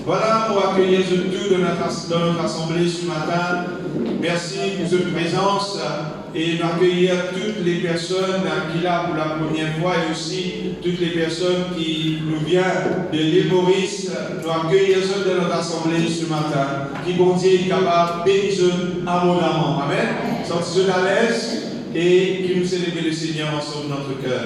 Voilà pour accueillir tout dans notre assemblée ce matin. Merci pour cette présence et d'accueillir toutes les personnes qui sont là pour la première fois et aussi toutes les personnes qui nous viennent de l'île Maurice. Nous accueillir dans notre assemblée ce matin. Qui bon Dieu est capable de bénir abondamment. Amen. Sortez à l'aise et qui nous célèbre le Seigneur ensemble notre cœur.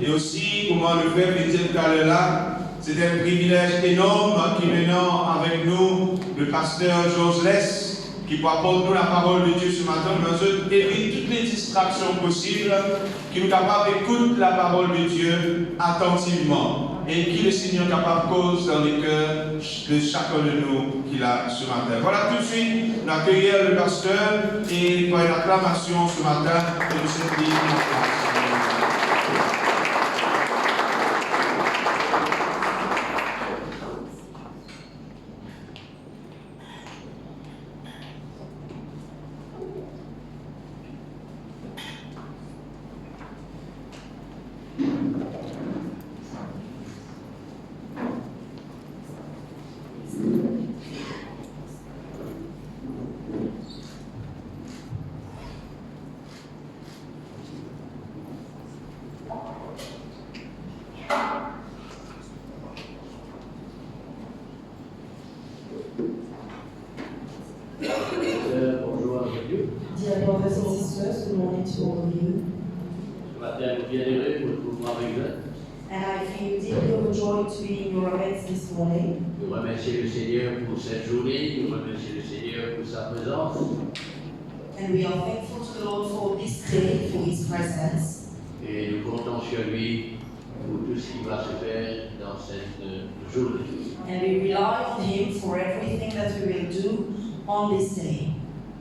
Et aussi, comment le frère me disait tout à l'heure là, c'est un privilège énorme qui maintenant avec nous, le pasteur Georges Less, qui peut apporter nous la parole de Dieu ce matin. Nous évite toutes les distractions possibles, qui nous capable d'écouter la parole de Dieu attentivement et qui le Seigneur est capable de cause dans les cœurs de chacun de nous qu'il a ce matin. Voilà tout de suite, nous accueillons le pasteur et par une acclamation ce matin, et nous sommes dit en place. Nous remercions le Seigneur pour cette journée, nous remercions le Seigneur pour sa présence. And we are thankful to the Lord for this day, for His presence. Et nous comptons sur lui pour tout ce qui va se faire dans cette journée. And we rely on Him for everything that we will do on this day.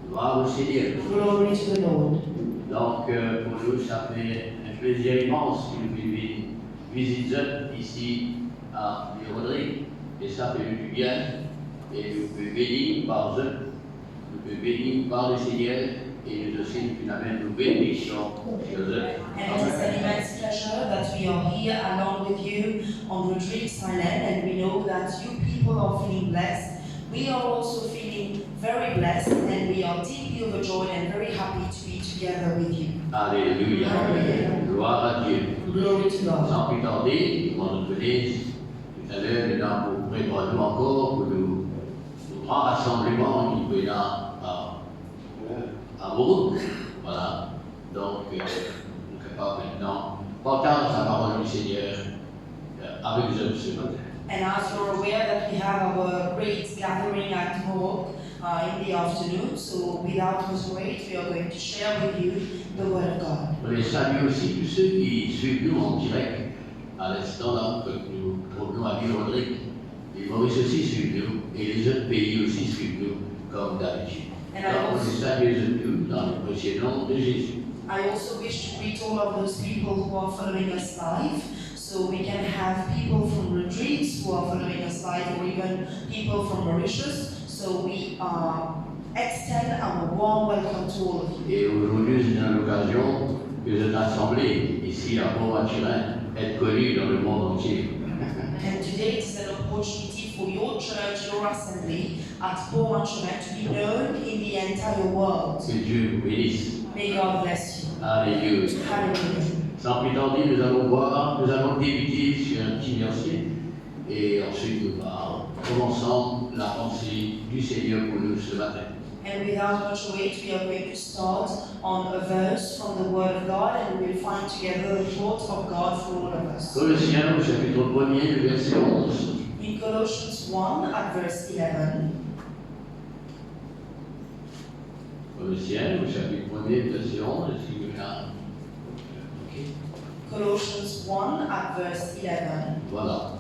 Gloire au Seigneur. Glory to the Lord. Donc pour nous, ça fait un plaisir immense que nous puissions visiter ici à l'Irodrique. Et ça fait du bien. Et nous pouvons bénir par eux, nous pouvons bénir par le Seigneur. Et nous aussi, nous bénissons sur eux. And it is an immense pleasure that we are here along with you on Rodrigues Island, and we know that you people are feeling blessed. We are also feeling very blessed, and we are deeply overjoyed and very happy to be together with you. Alléluia. Gloire à Dieu. Glory to God. Sans plus tarder, comme on nous connaît, tout à l'heure, maintenant, pour préparer nous encore pour nos grands rassemblements qui peut là à Bourg. Voilà. Donc, nous sommes capables maintenant partager la parole du Seigneur avec vous ce matin. And as you're aware that we have our great gathering at Mohawk in the afternoon, so without much wait, we are going to share with you the Word of God. Je voulais saluer aussi tous ceux qui suivent nous en direct à l'instant là, que nous provenons à Ville-Rodrigue. Les Maurice aussi suivent nous et les autres pays aussi suivent nous comme d'habitude. Donc, je salue tous dans le précieux nom de Jésus. I also wish to greet all of those people who are following us live. So we can have people from Rodrigues who are following us live, or even people from Mauritius. So we extend our warm welcome to all of you. Et aujourd'hui, c'est l'occasion que cette assemblée ici à Port-Maturin est connue dans le monde entier. And today it is an opportunity for your church, your assembly at Port-Maturin to be known in the entire world. Que Dieu vous bénisse. May God bless you. Alléluia. Hallelujah. Sans plus tarder, nous allons débuter sur un petit verset et ensuite nous commençons la pensée du Seigneur pour nous ce matin. And without much wait, we are going to start on a verse from the Word of God, and we will find together the thought of God for all of us. Colossiens au chapitre 1er, le verset 11. In Colossians 1 at verse 11. Colossiens au chapitre 1er, verset 11, si vous voulez. Colossians 1 at verse 11. Voilà.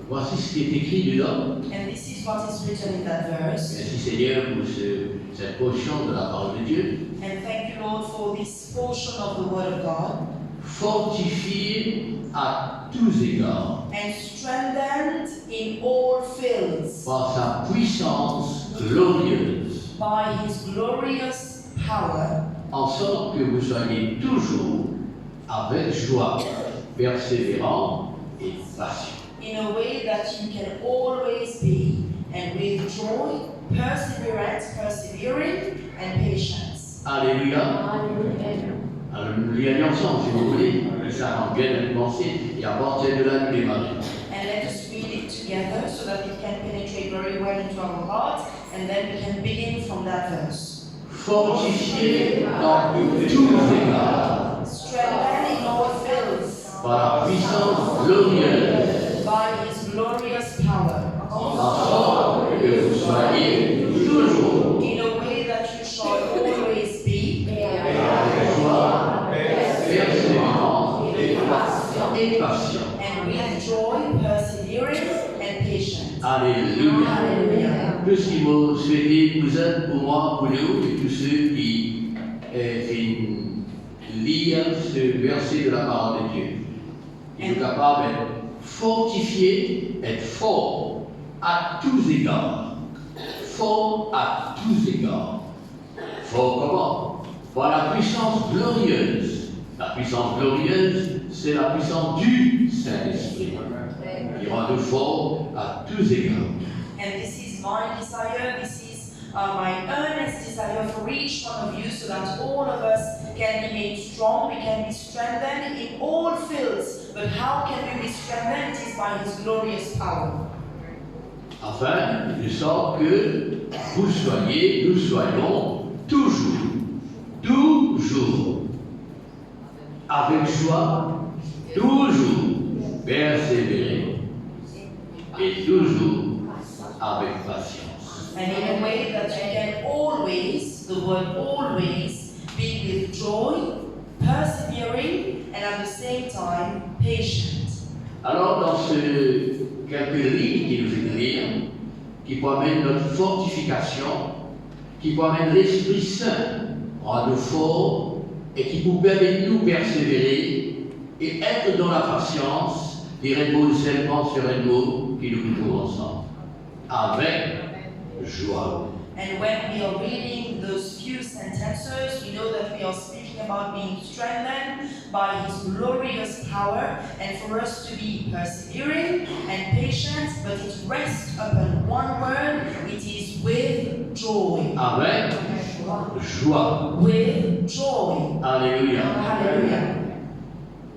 Voici ce qui est écrit dedans. And this is what is written in that verse. Merci Seigneur pour cette portion de la parole de Dieu. And thank you, Lord, for this portion of the Word of God. Fortifié à tous égards And strengthened in all fields par sa puissance glorieuse, by His glorious power, en sorte que vous soyez toujours avec joie, persévérant et patient. in a way that that you can always be, and with joy, perseverance, persevering, and patience. Alléluia. Alors nous lisons ensemble, si vous voulez, ça rend bien à penser, et à partir de là, nous démarrons. And let us read it together so that it can penetrate very well into our hearts, and then we can begin from that verse. Fortifié dans tous égards, Strengthened in all fields par la puissance glorieuse, by His glorious power, en sorte que vous soyez toujours in a way that you shall always be, avec joie, persévérance et patient. and with joy, perseverance, and patience. Alléluia. Hallelujah. Tout ce qu'il vous souhaitez vous êtes pour moi, pour nous, et tous ceux qui lisent ce verset de la parole de Dieu. Ils sont capables d'être fortifiés, être forts à tous égards. Forts à tous égards. Forts comment? Par la puissance glorieuse. La puissance glorieuse, c'est la puissance du Saint-Esprit. Qui rend nous forts à tous égards. And this is my desire, this is my earnest desire for each one of you, so that all of us can be made strong, we can be strengthened in all fields. But how can we be strengthened? It is by His glorious power. Afin de sorte que nous soyons toujours, avec joie, toujours persévérer et toujours avec patience. And in a way that you can always, the word always, be with joy, persevering, and at the same time, patient. Alors dans ce quelques lignes qui nous fait lire, qui promènent notre fortification, qui promènent l'Esprit Saint, rend-nous forts et qui nous permet de nous persévérer et être dans la patience, et répondre seulement sur un mot qui nous trouve ensemble. Avec joie. And when we are reading those few sentences, we know that we are speaking about being strengthened by His glorious power, and for us to be persevering and patient, but it rests upon one word, it is with joy. Avec joie. With joy. Alléluia. Hallelujah.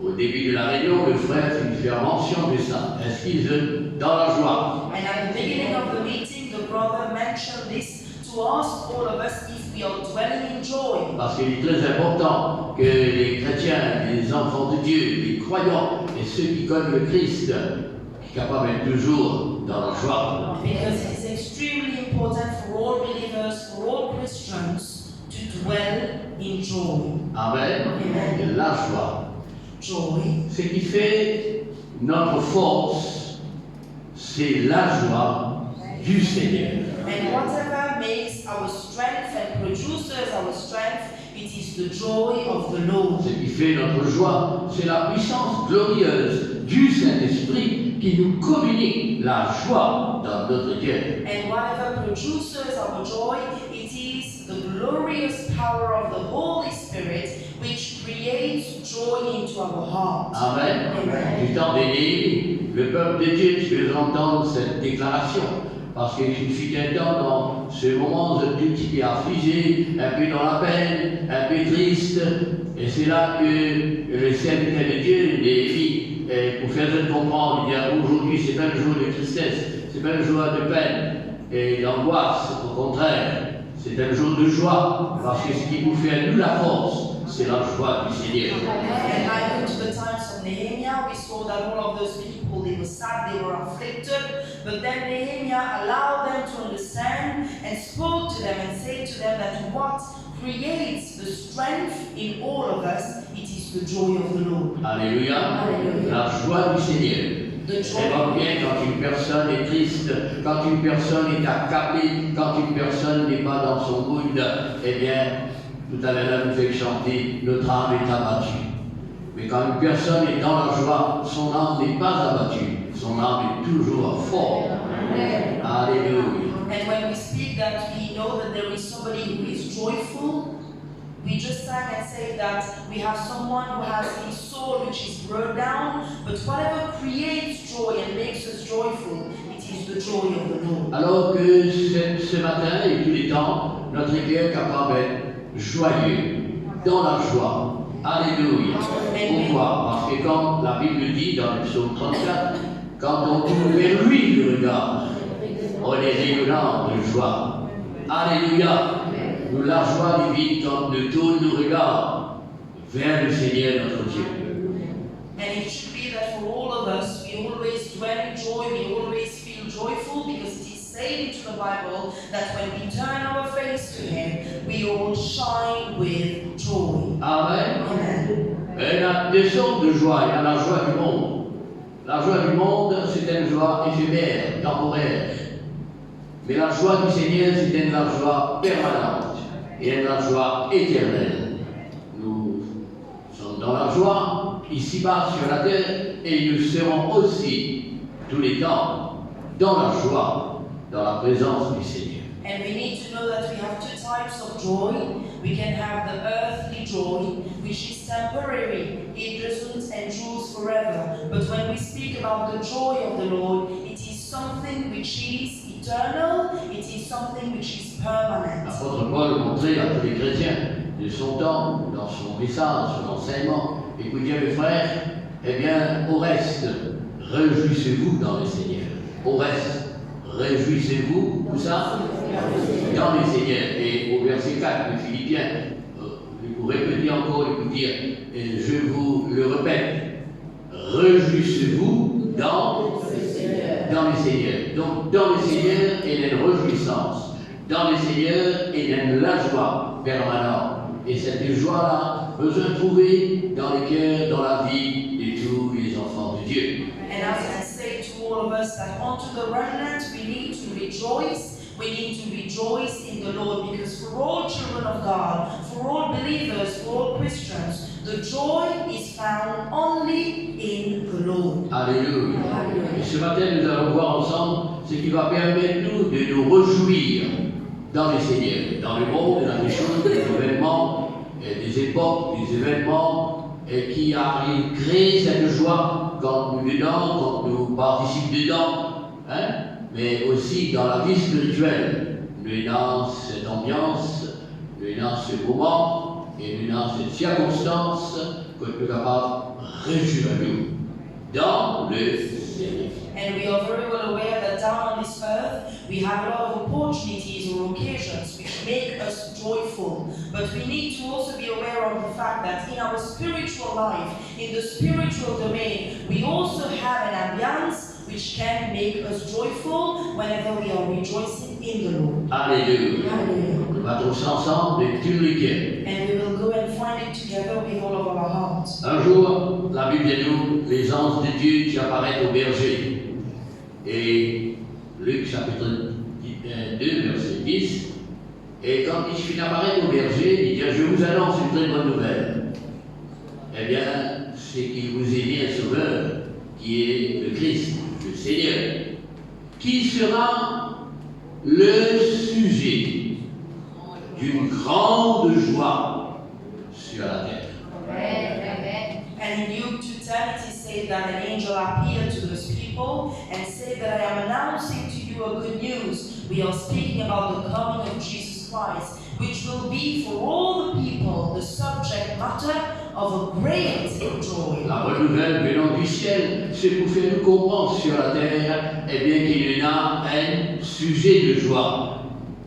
Au début de la réunion, le frère fait faire mention de ça. Est-ce qu'ils sont dans la joie? And at the beginning of the meeting, the brother mentioned this to ask all of us if we are dwelling in joy. Parce qu'il est très important que les chrétiens, les enfants de Dieu, les croyants et ceux qui connaissent le Christ soient capables d'être toujours dans la joie. Because it is extremely important for all believers, for all Christians, to dwell in joy. Amen. Amen. La joie. Joy. Ce qui fait notre force, c'est la joie du Seigneur. And whatever makes our strength and produces our strength, it is the joy of the Lord. Ce qui fait notre joie, c'est la puissance glorieuse du Saint-Esprit qui nous communique la joie dans notre cœur. And whatever produces our joy, it is the glorious power of the Holy Spirit which creates joy into our hearts. Amen. Amen. Du temps béni, le peuple de Dieu, tu veux entendre cette déclaration. Parce qu'il fut un temps dans ce moment un petit peu affligé, un peu dans la peine, un peu triste. Et c'est là que le serviteur de Dieu, Lévi, pour faire comprendre, il dit aujourd'hui c'est pas un jour de tristesse, c'est pas un jour de peine et d'angoisse, au contraire, c'est un jour de joie, parce que ce qui nous fait à nous la force, c'est la joie du Seigneur. And I went to the times of Nehemiah, we saw that all of those people, they were sad, they were afflicted, but then Nehemiah allowed them to understand and spoke to them and said to them that what creates the strength in all of us, it is the joy of the Lord. Alléluia. Alléluia. La joie du Seigneur. The C'est pas joy. bien quand une personne est triste, quand une personne est accablée, quand une personne n'est pas dans son mood, eh bien, tout à l'heure, nous fait chanter, notre âme est abattue. Mais quand une personne est dans la joie, son âme n'est pas abattue, son âme est toujours forte. Alléluia. And when we speak that, we know that there is somebody who is joyful, We just sang and said that we have someone who has his soul which is brought down, but whatever creates joy and makes us joyful, it is the joy of the Lord. Alors que ce matin et tous les temps, notre cœur est capable d'être joyeux, dans la joie. Alléluia. Pourquoi? Parce que comme la Bible dit dans le psaume 34, quand on tourne vers lui le regard, on est rayonnant de joie. Alléluia. Nous, la joie divine, quand nous tournons nos regards vers le Seigneur notre Dieu. And it should be that for all of us, we always dwell in joy, we always feel joyful, because it is said into the Bible that when we turn our face to Him, we all shine with joy. Amen. Amen. Il y a deux sortes de joie. Il y a la joie du monde. La joie du monde, c'est une joie éphémère, temporaire. Mais la joie du Seigneur, c'est une joie permanente et une joie éternelle. Nous sommes dans la joie, ici-bas sur la terre, et nous serons aussi, tous les temps, dans la joie, dans la présence du Seigneur. And we need to know that we have two types of joy. We can have the earthly joy, which is temporary. It doesn't endure forever. But when we speak about the joy of the Lord, it is something which is eternal, it is something which is permanent. L'apôtre Paul montrait à tous les chrétiens de son temps, dans son message, son enseignement, écoutez mes frères, eh bien, au reste, réjouissez-vous dans le Seigneur. Au reste, réjouissez-vous, où ça? Dans le Seigneur. Et au verset 4 de Philippiens, vous répétez encore et vous dire, et je vous le répète, réjouissez-vous dans le Seigneur. Donc, dans le Seigneur, il y a une réjouissance. Dans le Seigneur, il y a la joie permanente. Et cette joie-là, besoin de trouver dans le cœur, dans la vie de tous les enfants de Dieu. And as I say to all of us that unto the remnant we need to rejoice. We need to rejoice in the Lord, because for all children of God, for all believers, for all Christians, the joy is found only in the Lord. Alléluia. Et ce matin, nous allons voir ensemble ce qui va permettre nous de nous réjouir dans le Seigneur, dans le monde, dans les choses, des événements, des époques, des événements qui arrivent, créer cette joie quand nous dedans, quand nous participons dedans, hein? Mais aussi dans la vie spirituelle, nous dans cette ambiance, nous dans ce moment et nous dans cette circonstance que nous sommes capables de réjouir nous dans le Seigneur. And we are very well aware that down on this earth we have a lot of opportunities or occasions which make us joyful. But we need to also be aware of the fact that in our spiritual life, in the spiritual domain, we also have an ambiance which can make us joyful whenever we are rejoicing in the Lord. Alléluia. Hallelujah. On va tous ensemble de tout le cœur. And we will go and find it together with all of our hearts. Un jour, la Bible dit nous, les anges de Dieu qui apparaissent au berger. Et Luc chapitre 2, verset 10. Et quand il finit d'apparaître au berger, il dit, je vous annonce une très bonne nouvelle. Eh bien, c'est qu'il vous est né un sauveur, qui est le Christ, le Seigneur, qui sera le sujet d'une grande joie sur la terre. And in Luke 2:10 it is said that an angel appeared to those people and said that I am announcing to you a good news. We are speaking about the coming of Jesus Christ, which will be for all the people the subject matter of a great joy. La bonne nouvelle venant du ciel, c'est pour faire nous comprendre sur la terre, eh bien qu'il y a un sujet de joie.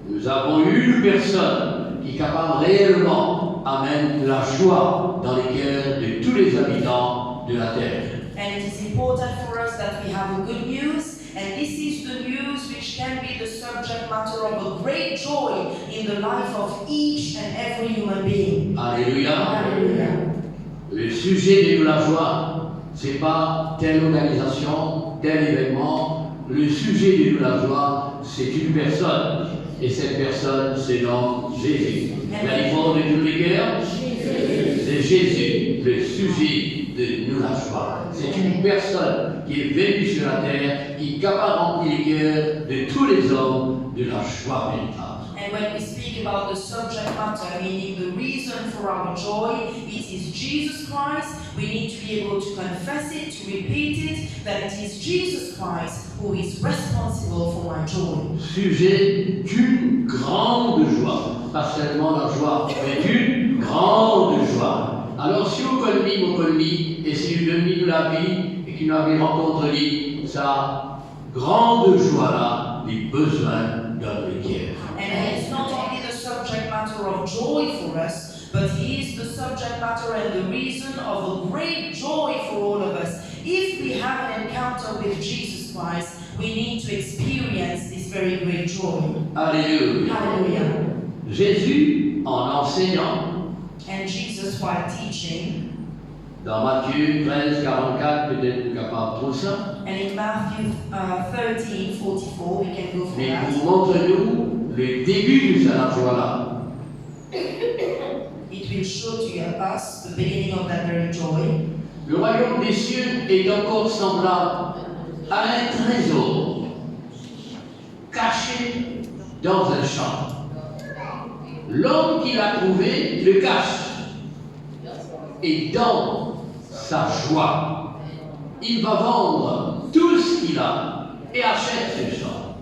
Nous avons une personne qui est capable réellement d'amener la joie dans les cœurs de tous les habitants de la terre. And it is important for us that we have a good news, and this is the news which can be the subject matter of a great joy in the life of each and every human being. Alléluia. Hallelujah. Le sujet de la joie, ce n'est pas telle organisation, tel événement. Le sujet de la joie, c'est une personne. Et cette personne, c'est donc Jésus. La forme de tous les cœurs, c'est Jésus, le sujet de nous la joie. C'est une personne qui est venue sur la terre, qui est capable de remplir les cœurs de tous les hommes de la joie véritable. And And when we speak about the subject matter, meaning the reason for our joy, it is Jesus Christ. We need to be able to confess it, to repeat it, that it is Jesus Christ who is responsible for my joy. Sujet d'une grande joie. Pas seulement la joie, mais d'une grande joie. Alors si vous connaissez mon connu, et si vous donnez de la vie, et qu'il n'avait rencontré sa grande joie là, les besoins d'un rivière. And it's not only the subject matter of joy for us, but he is the subject matter and the reason of a great joy for all of us. If we have an encounter with Jesus Christ, we need to experience this very great joy. Alléluia. Hallelujah. Jésus, en enseignant, And Jesus, while teaching, dans Matthieu 13, 44, peut-être vous capable de trouver ça, and in Matthew 13:44, we can go for mais that. vous montre-nous le début de cette joie-là. It will show to us the beginning of that very joy. Le royaume des cieux est encore semblable à un trésor caché dans un champ. L'homme qui l'a trouvé le cache. Et dans sa joie, il va vendre tout ce qu'il a et achète ce champ.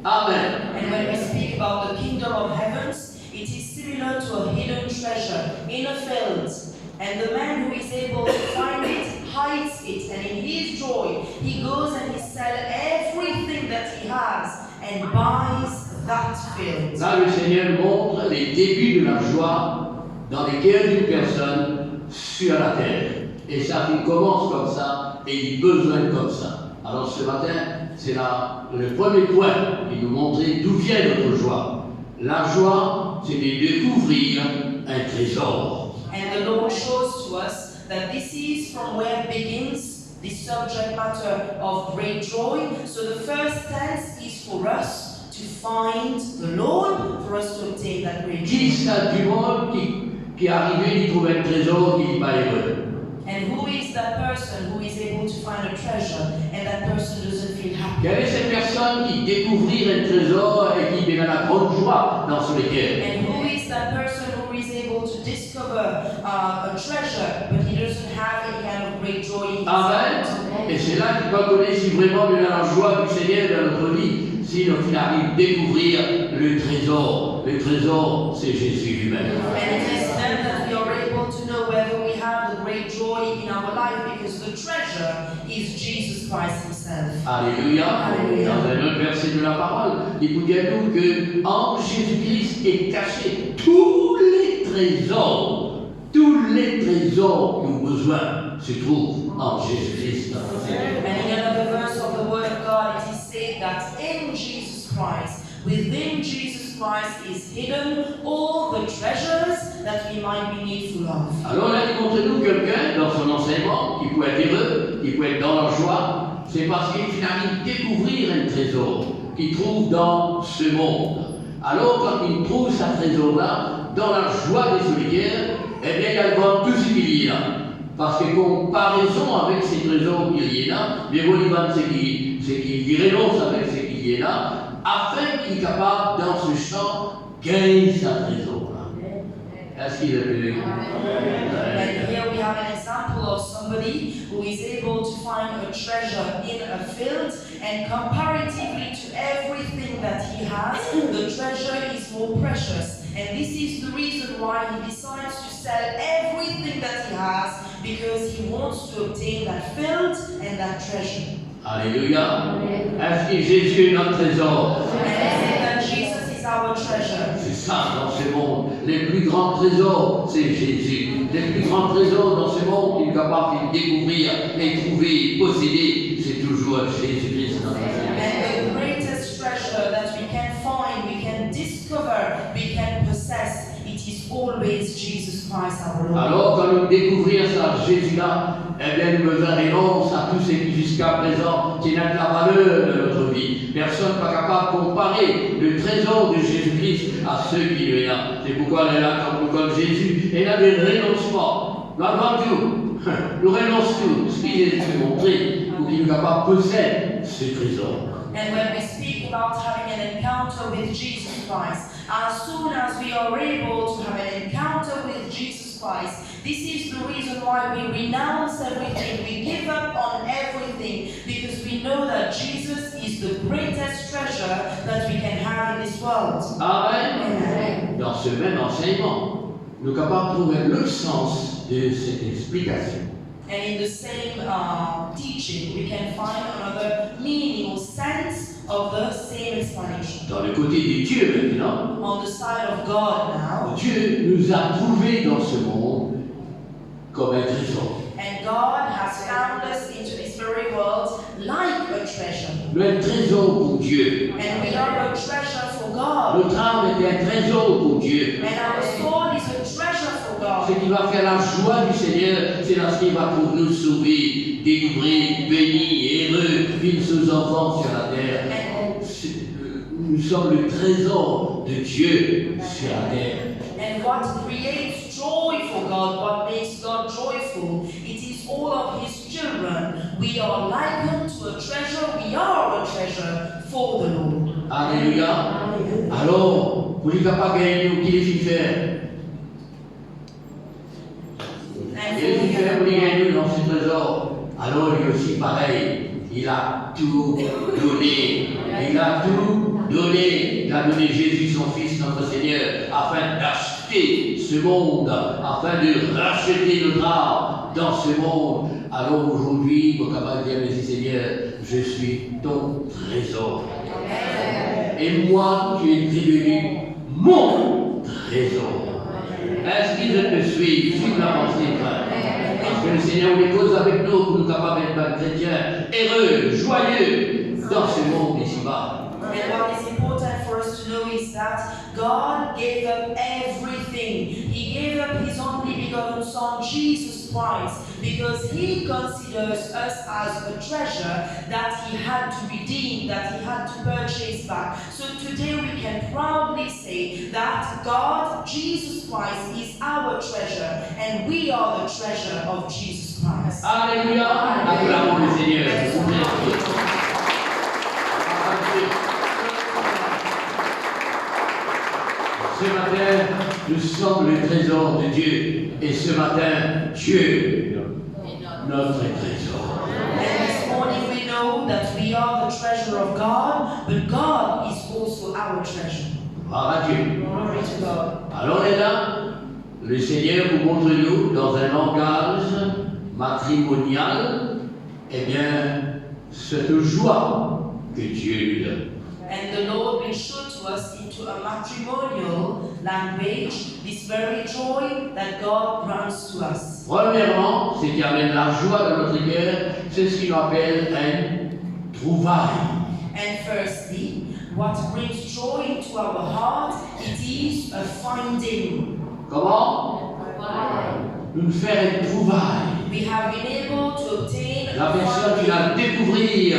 Amen. And when we speak about the kingdom of heavens, it is similar to a hidden treasure in a field. And the man who is able to find it hides it, and in his joy, he goes and he sells everything that he has and buys that field. Là, le Seigneur montre les débuts de la joie dans les cœurs d'une personne sur la terre. Et ça, il commence comme ça et il besoin comme ça. Alors ce matin, c'est le premier point qui nous montre d'où vient notre joie. La joie, c'est de découvrir un trésor. And the Lord shows to us that this is from where begins the subject matter of great joy. So the first stance is for us to find the Lord, for us to obtain that great Qui joy. ça du monde qui est arrivé, il trouve un trésor qui n'est pas heureux? And who is that person who is able to find a treasure and that person doesn't feel happy? Quelle est cette personne qui découvrit un trésor et qui devient la grande joie dans son cœur? And who is that person who is able to discover a treasure, but he doesn't have any kind of great joy in his Amen. heart? Et c'est là qu'il va connaître si vraiment il a la joie du Seigneur dans notre vie, si il arrive à découvrir le trésor. Le trésor, c'est Jésus lui-même. And it is then that we are able to know whether we have the great joy in our life, because the treasure is Jesus Christ himself. Alléluia. Alléluia. Dans un autre verset de la parole, écoutez-nous que en Jésus-Christ est caché tous les trésors. Tous les trésors qui ont besoin se trouvent en Jésus-Christ. And in another verse of the Word of God, it is said that in Jesus Christ, within Jesus Christ is hidden all the treasures that we might be needful of. Alors là, montre-nous quelqu'un dans son enseignement qui peut être heureux, qui peut être dans la joie, c'est parce qu'il finit découvrir un trésor qu'il trouve dans ce monde. Alors quand il trouve ce trésor-là, dans la joie de son cœur, eh bien il vend tout ce qu'il y a. Parce que comparaison avec ces trésors qu'il y a là, bien bon, il vend ce qu'il renonce avec ce qu'il y a là, afin qu'il est capable dans ce champ gagner sa trésor là. Est-ce qu'il est venu? And here we have an example of somebody who is able to find a treasure in a field, and comparatively to everything that he has, the treasure is more precious. And this is the reason why he decides to sell everything that he has, because he wants to obtain that field and that treasure. Alléluia. Est-ce que Jésus est notre trésor? And I say that Jesus is our treasure. C'est ça dans ce monde. Les plus grands trésors, c'est Jésus. Les plus grands trésors dans ce monde qu'il est capable de découvrir, et trouver, posséder, c'est toujours Jésus-Christ dans notre vie. And the greatest treasure that we can find, we can discover, we can possess, it is always Jesus Christ our Lord. Alors, quand nous découvrons ça, Jésus-là, eh bien, nous renonçons à tout ce qui jusqu'à présent qui n'a que la valeur de notre vie. Personne n'est pas capable de comparer le trésor de Jésus-Christ à ceux qui lui ont. C'est pourquoi elle est là comme Jésus. Et là, des renoncements. Nous avons tout. Nous renonçons tout. Ce qui est montré pour qu'il soit capable de posséder ce trésor. And when we speak about having an encounter with Jesus Christ, As soon as we are able to have an encounter with Jesus Christ, this is the reason why we renounce everything, we give up on everything, because we know that Jesus is the greatest treasure that we can have in this world. Amen. Dans ce même enseignement, nous sommes capables de trouver le sens de cette explication. And in the same teaching, we can find another meaning or sense of the same explanation. Dans le côté de Dieu maintenant, On the side of God now, Dieu nous a trouvés dans ce monde comme un trésor. and God has found us into this very world like a treasure. Nous sommes un trésor pour Dieu. And we are a treasure for God. Notre âme est un trésor pour Dieu. And our soul is a treasure for Ce God. qui va faire la joie du Seigneur, c'est lorsqu'il va pour nous sauver, délivrer, bénis, heureux, vivre ses enfants sur la terre. Nous sommes le trésor de Dieu sur la terre. And what creates joy for God, what makes God joyful, it is all of His children. We are likened to a treasure, we are a treasure for the Lord. Alléluia. Alors, vous n'êtes pas gagné nous qui les fit faire. And Il les fit faire, vous les gagnez dans ce trésor. Alors lui aussi pareil, il a tout donné. Il a tout donné. Il a donné Jésus, son Fils, notre Seigneur, afin d'acheter ce monde, afin de racheter notre âme dans ce monde. Alors aujourd'hui, vous êtes capable de dire, merci Seigneur, je suis ton trésor. Et moi, tu es devenu mon trésor. Est-ce qu'ils me suivent? Suivez la pensée, frère. Parce que le Seigneur les cause avec nous pour nous capables d'être chrétiens, heureux, joyeux dans ce monde ici-bas. And what is important for us to know is that God gave up everything. He gave up His only begotten Son, Jesus Christ, because He considers us as a treasure that He had to redeem, that He had to purchase back. So today we can proudly say that God, Jesus Christ, is our treasure, and we are the treasure of Jesus Christ. Alléluia. Acclamons le Seigneur. Ce matin, nous sommes le trésor de Dieu. Et ce matin, Dieu, notre trésor. And this morning we know that we are the treasure of God, but God is also our treasure. Gloire à Dieu. Glory to God. Alors et là, le Seigneur vous montre-nous dans un langage matrimonial, eh bien, cette joie que Dieu lui donne. And the Lord will show to us into a matrimonial language this very joy that God grants to us. Premièrement, ce qui amène la joie dans notre cœur, c'est ce qu'il appelle un trouvaille. And firstly, what brings joy into our heart, it is a finding. Comment? Nous faire une trouvaille. We have been able to obtain La a personne qui finding. va découvrir,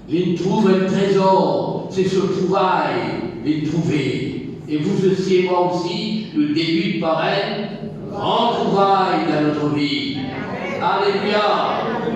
il trouve un trésor, c'est ce trouvaille, il trouver. Et vous aussi et moi aussi, nous débute par un grand trouvaille dans notre vie. Alléluia.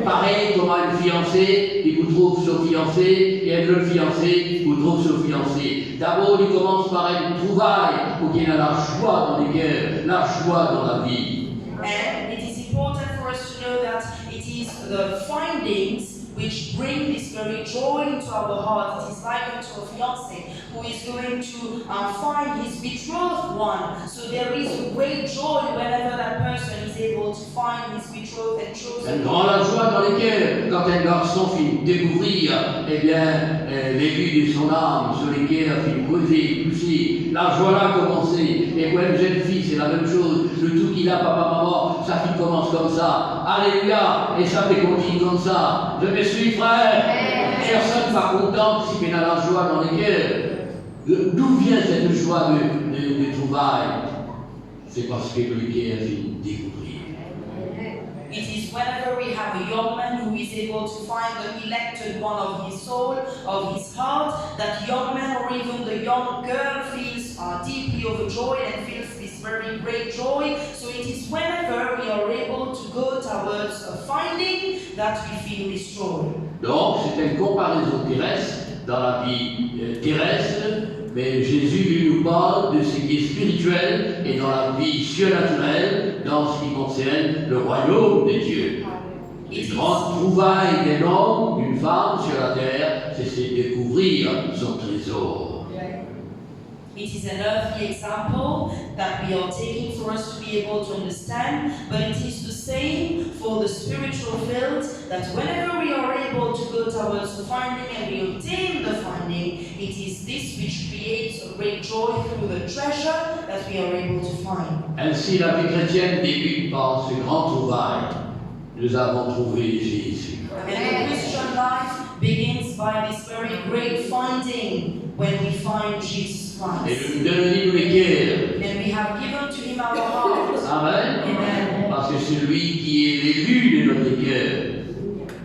Pareil comme un fiancé, il vous trouve son fiancé, et un autre fiancé, il vous trouve son fiancé. D'abord, il commence par une trouvaille pour qu'il y ait la joie dans les cœurs, la joie dans la vie. And it is important for us to know that it is the findings which bring this very joy into our heart. It is likened to a fiancé who is going to find his betrothed one. So there is a great joy whenever that person is able to find his betrothed and chosen. Une grande joie dans les cœurs quand un garçon finit de découvrir eh bien, les vues de son âme sur les cœurs, finit de creuser, pousser. La joie là a commencé. Et pour une jeune fille, c'est la même chose. Le tout qu'il a, papa, maman, sa fille commence comme ça. Alléluia. Et ça fait continue comme ça. Je me suis, frère. Personne n'est pas content si on a la joie dans les cœurs. D'où vient cette joie de trouvailles? C'est parce que le cœur finit de découvrir. It is whenever we have a young man who is able to find the elected one of his soul, of his heart, that young man or even the young girl feels deeply overjoyed and feels this very great joy. So it is whenever we are able to go towards a finding that we feel this joy. Donc, c'est une comparaison terrestre dans la vie terrestre mais Jésus lui nous parle de ce qui est spirituel et dans la vie surnaturelle, dans ce qui concerne le royaume des dieux. Les grandes trouvailles d'un homme, d'une femme sur la terre, c'est découvrir son trésor. It is an earthly example that we are taking for us to be able to understand, but it is the same for the spiritual field, that whenever we are able to go towards the finding and we obtain the finding, it is this which creates a great joy through the treasure that we are able to find. Ainsi, la vie chrétienne débute par ce grand trouvaille. Nous avons trouvé Jésus. And the Christian life begins by this very great finding when we find Jesus Et Christ. nous donnons lesquels. And we have given to him our hearts. Amen. Amen. Parce que celui qui est l'élu de notre cœur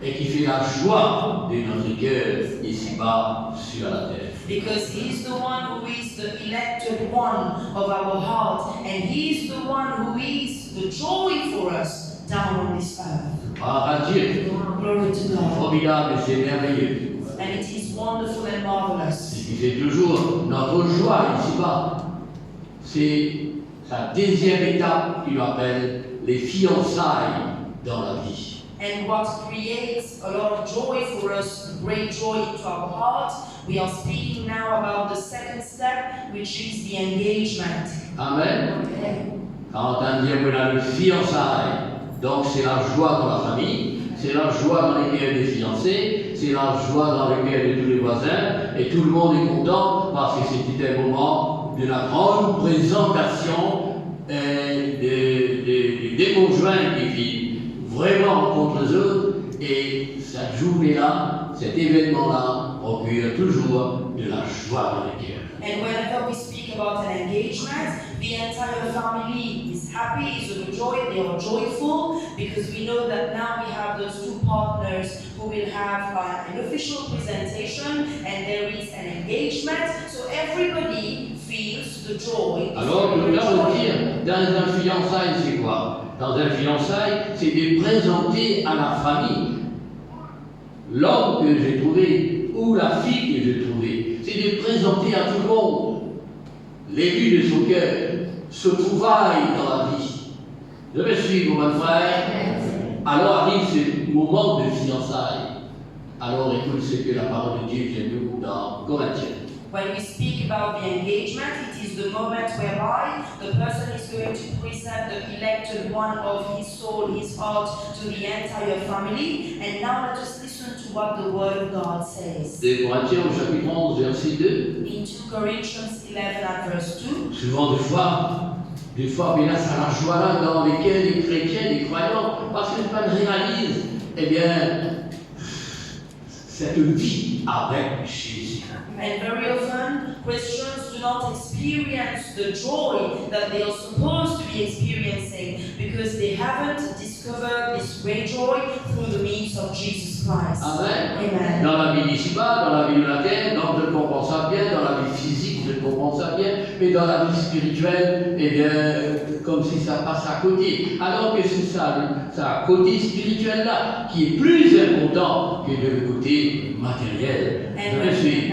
et qui fait la joie de notre cœur ici-bas sur la terre. Because he is the one who is the elected one of our heart, and he is the one who is the joy for us down on this earth. Gloire à Dieu. Glory to God. Formidable, c'est merveilleux. And it is wonderful and marvelous. Ce qui fait toujours notre joie ici-bas, c'est sa deuxième étape qu'il appelle les fiançailles dans la vie. And what creates a lot of joy for us, great joy into our heart, we are speaking now about the second step, which is the engagement. Amen. Quand on dit qu'on a le fiançailles, donc c'est la joie dans la famille, c'est la joie dans les cœurs des fiancés, c'est la joie dans les cœurs de tous les voisins, et tout le monde est content parce que c'était un moment de la grande présentation des conjoints qui vivent vraiment contre eux autres, et cette journée-là, cet événement-là, procure toujours de la joie dans les cœurs. And whenever we speak about an engagement, the entire family is happy, is overjoyed, they are joyful, because we know that now we have those two partners who will have an official presentation, and there is an engagement, so everybody feels the joy. Alors, nous allons dire, dans un fiançailles, c'est quoi? Dans un fiançailles, c'est de présenter à la famille l'homme que j'ai trouvé ou la fille que j'ai trouvée. C'est de présenter à tout le monde l'élu de son cœur, ce trouvaille dans la vie. Je me suis, mon frère. Alors arrive ce moment de fiançailles. Alors écoute ce que la parole de Dieu vient nous dans Corinthiens. When we speak about the engagement, it is the moment whereby the person is going to present the elected one of his soul, his heart, to the entire family. And now let us listen to what the Word of God says. 2 Corinthiens au chapitre 11, verset 2. In 2 Corinthians 11 and verse 2. Souvent, des fois, mais là, ça la joie là dans lesquels les chrétiens, les croyants, parce qu'ils réalisent, eh bien, cette vie avec Jésus. And very often, Christians do not experience the joy that they are supposed to be experiencing because they haven't discovered this great joy through the means of Jesus Christ. Amen. Amen. Dans la vie d'ici-bas, dans la vie de la terre, donc je comprends ça bien, dans la vie physique, je comprends ça bien, mais dans la vie spirituelle, eh bien, comme si ça passe à côté. Alors que c'est ça côté spirituel là, qui est plus important que le côté matériel. Je me suis.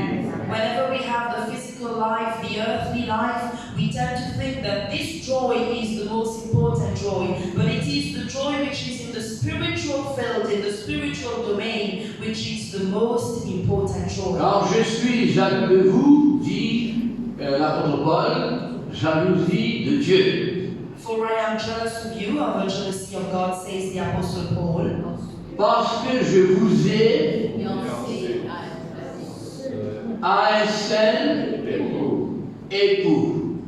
Whenever we have the physical life, the earthly life, we tend to think that this joy is the most important joy, but it is the joy which is in the spiritual field, in the spiritual domain, which is the most important joy. Alors je suis jaloux de vous, dit l'apôtre Paul, jalousie de Dieu. For I am jealous of you, of the jealousy of God, says the Apostle Paul. Parce que je vous ai à un seul époux.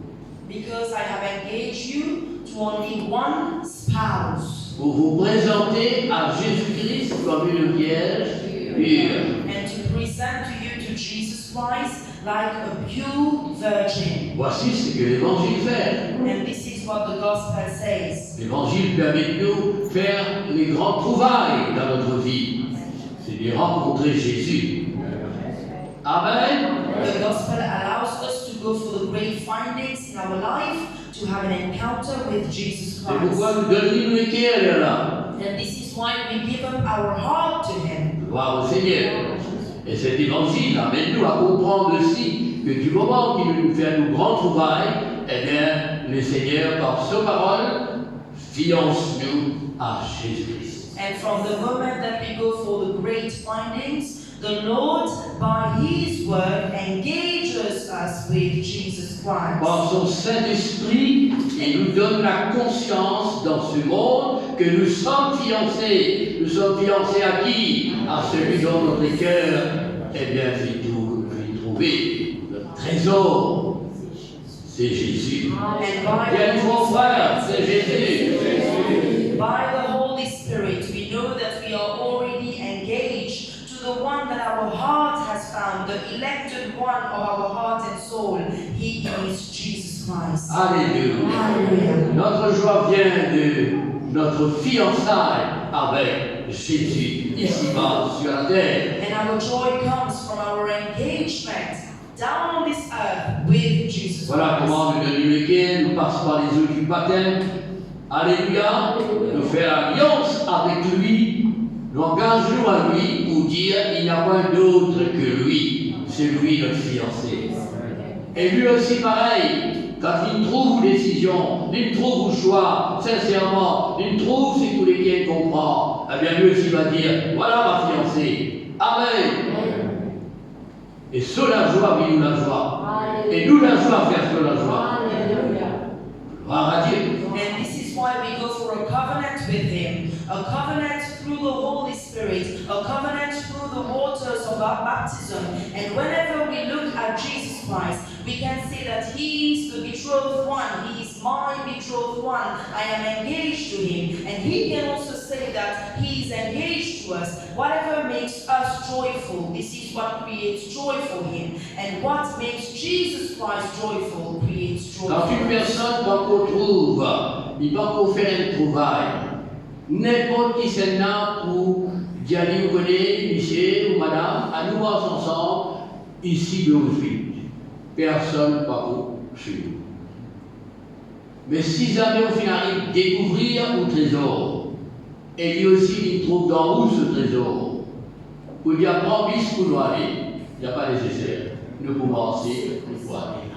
Because I have engaged you to only one spouse. Pour vous présenter à Jésus-Christ comme une vierge pure. And to present to you to Jesus Christ like a pure virgin. Voici ce que l'Évangile fait. And this is what the gospel says. L'Évangile permet de nous faire les grands trouvailles dans notre vie. C'est de rencontrer Jésus. Amen. The gospel allows us to go for the great findings in our life, to have an encounter with Jesus C'est pourquoi Christ. nous donnons le cœur là. And this is why we give up our heart to Him. Gloire au Seigneur. Et cet évangile amène-nous à comprendre aussi que du moment qu'il nous fait un grand trouvaille, eh bien, le Seigneur, par sa parole, fiance-nous à Jésus-Christ. And from the moment that we go for the great findings, the Lord, by His word, engages us with Jesus Christ. Par son Saint-Esprit, il nous donne la conscience dans ce monde que nous sommes fiancés. Nous sommes fiancés à qui? À celui dont notre cœur, eh bien, fit trouver notre trésor. C'est Jésus. Bien, mon frère, c'est Jésus. By the Holy Spirit, we know that we are already engaged to the one that our heart has found, the elected one of our heart and soul. He is Jesus Christ. Alléluia. Hallelujah. Notre joie vient de notre fiançailles avec Jésus, ici-bas, sur la terre. And our joy comes from our engagement down on this earth with Jesus Voilà Christ. comment le dernier week-end, nous passons par les eaux du baptême. Alléluia. Nous faisons alliance avec lui. Nous engageons à lui pour dire il n'y a pas d'autre que lui. C'est lui notre fiancé. Et lui aussi pareil. Quand il trouve décision, il trouve choix, sincèrement, il trouve ce que lesquels comprend, eh bien lui aussi va dire voilà ma fiancée. Amen. Et sur la joie, oui, nous la joie. Et nous la joie faire sur la joie. Gloire à Dieu. And this is why we go for a covenant with Him, a covenant through the Holy Spirit, a covenant through the waters of our baptism. And whenever we look at Jesus Christ, we can say that He is the betrothed one, He is my betrothed one, I am engaged to Him. And He can also say that He is engaged to us. Whatever makes us joyful, this is what creates joy for Him. And what makes Jesus Christ joyful creates joy Quand for une us. personne va qu'on trouve, il va qu'on faire un trouvaille. N'importe qui c'est là pour dire vous connaissez, monsieur ou madame, à nous ensemble, ici de aujourd'hui. Personne ne va vous suivre. Mais si jamais on finit à découvrir un trésor, et lui aussi il trouve dans où ce trésor, pour dire prends bis pour nous aller, il n'y a pas nécessaire. Nous pouvons aussi nous aller.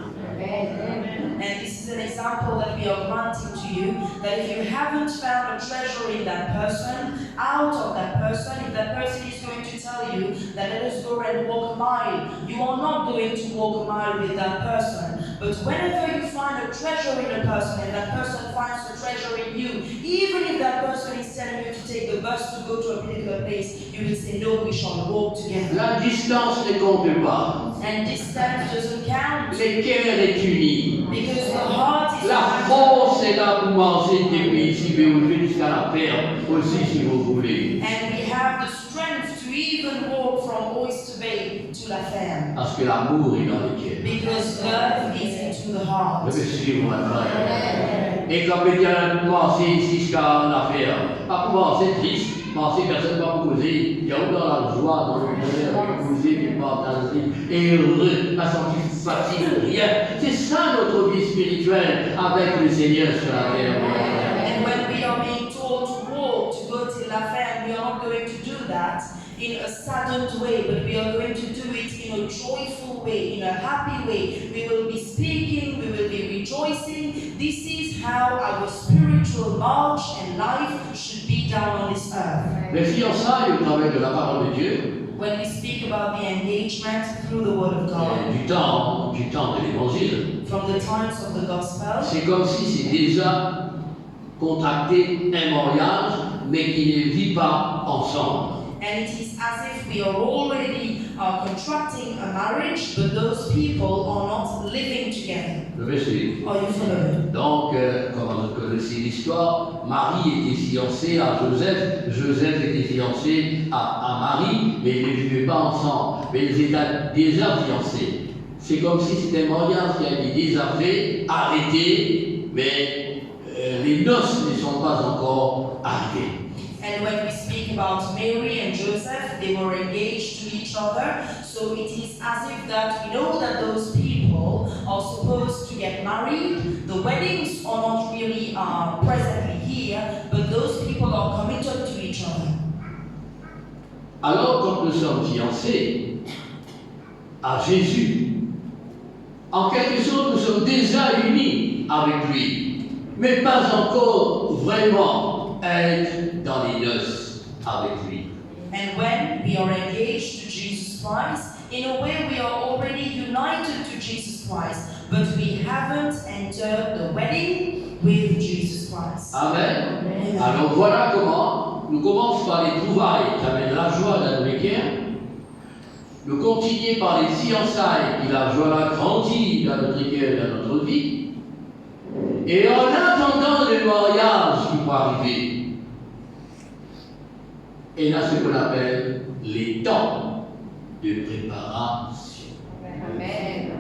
And this is an example that we are granting to you, that if you haven't found a treasure in that person, out of that person, if that person is going to tell you that let us go and walk a mile, you are not going to walk a mile with that person. But whenever you find a treasure in a person and that person finds a treasure in you, even if that person is telling you to take the bus to go to a particular place, you will say, no, we shall walk together. La distance ne compte pas. And distance doesn't count, Le cœur est uni. because the heart is La united. force est là pour marcher depuis ici jusqu'à la terre aussi si vous voulez. And we have the strength to even walk from Oyster Bay to La Ferme. Parce que l'amour est dans le cœur. Because love is into the heart. Je vais suivre mon frère. Et quand on dit marcher ici jusqu'à la terre, pas pour marcher triste, marcher personne ne va vous causer. Il y a où dans la joie, dans le bonheur, causer, puis partager, et heureux, pas sentir fatigue, rien. C'est ça notre vie spirituelle avec le Seigneur sur la terre. And when we are being told to walk, to go to La Ferme, we are not going to do that in a saddened way, but we are going to do it in a joyful way, in a happy way. We will be speaking, we will be rejoicing. This is how our spiritual march and life should be down on this earth. Les fiançailles au travers de la parole de Dieu, When we speak about the engagement through the Word of God, du temps de l'évangile, from the times of the Gospel, c'est comme si c'est déjà contracté un mariage, mais qui ne vit pas ensemble. and it is as if we are already contracting a marriage, but those people are not living together. Je vais suivre. Are you following? Donc, comme vous connaissez l'histoire, Marie était fiancée à Joseph, Joseph était fiancé à Marie, mais ils ne vivaient pas ensemble, mais ils étaient déjà fiancés. C'est comme si c'était un mariage qui a été déjà fait, arrêté, mais les noces ne sont pas encore arrivées. And when we speak about Mary and Joseph, they were engaged to each other. So it is as if that we know that those people are supposed to get married. The weddings are not really presently here, but those people are committed to each other. Alors, quand nous sommes fiancés à Jésus, En quelque sorte, nous sommes déjà unis avec lui, mais pas encore vraiment être dans les noces avec lui. And when we are engaged to Jesus Christ, in a way we are already united to Jesus Christ, but we haven't entered the wedding with Jesus Christ. Amen. Amen. Alors voilà comment nous commençons par les trouvailles qui amènent la joie dans nos cœurs. Nous continuons par les fiançailles qui la joie grandit dans notre cœur, dans notre vie. Et en attendant le mariage qui va arriver, et là ce qu'on appelle les temps de préparation. Amen.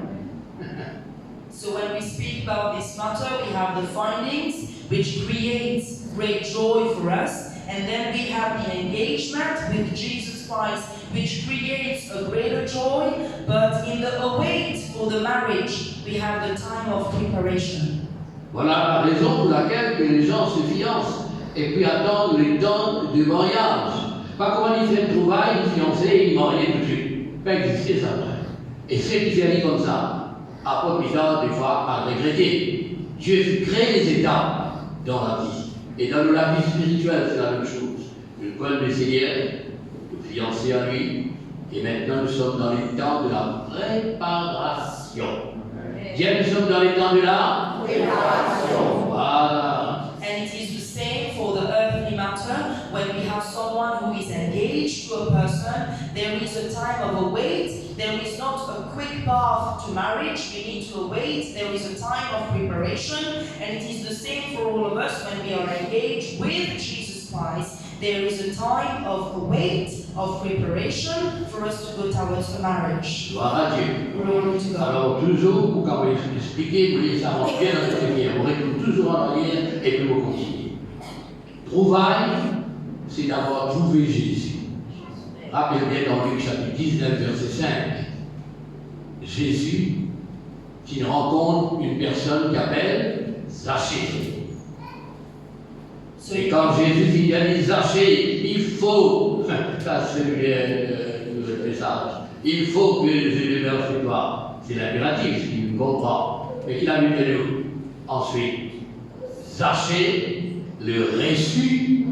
So when we speak about this matter, we have the findings, which creates great joy for us, and then we have the engagement with Jesus Christ, which creates a greater joy, but in the await for the marriage, we have the time of preparation. Voilà la raison pour laquelle que les gens se fiancent et puis attendent le temps du mariage. Pas comment ils font une trouvaille, ils fiancés et ils marient tout de suite. Pas exister ça. Et ceux qui s'arrivent comme ça, après plus tard, des fois, à regretter. Dieu crée les étapes dans la vie. Et dans la vie spirituelle, c'est la même chose. Nous connaissons le Seigneur, nous fiancés à lui, et maintenant nous sommes dans les temps de la préparation. Dieu, nous sommes dans les temps de la préparation. Voilà. And it is the same for the earthly matter. When we have someone who is engaged to a person, there is a time of await. There is not a quick path to marriage. We need to await. There is a time of preparation. And it is the same for all of us when we are engaged with Jesus Christ. There is a time of await, of preparation for us to go towards the marriage. Gloire à Dieu. Glory to God. Alors toujours, pour qu'on puisse expliquer, vous voyez, ça rentre bien dans notre vie. On retourne toujours en arrière et puis on continue. Trouvaille, c'est d'avoir trouvé Jésus. Rappelez bien dans Luc chapitre 19, verset 5. Jésus qui rencontre une personne qu'appelle Zachée. So Et it- quand Jésus dit à Zachée, il faut, ça c'est le message, il faut que je demeure chez toi. C'est l'impératif, ce qu'il comprend. Mais qu'il a mis de nous. Ensuite, Zachée le reçut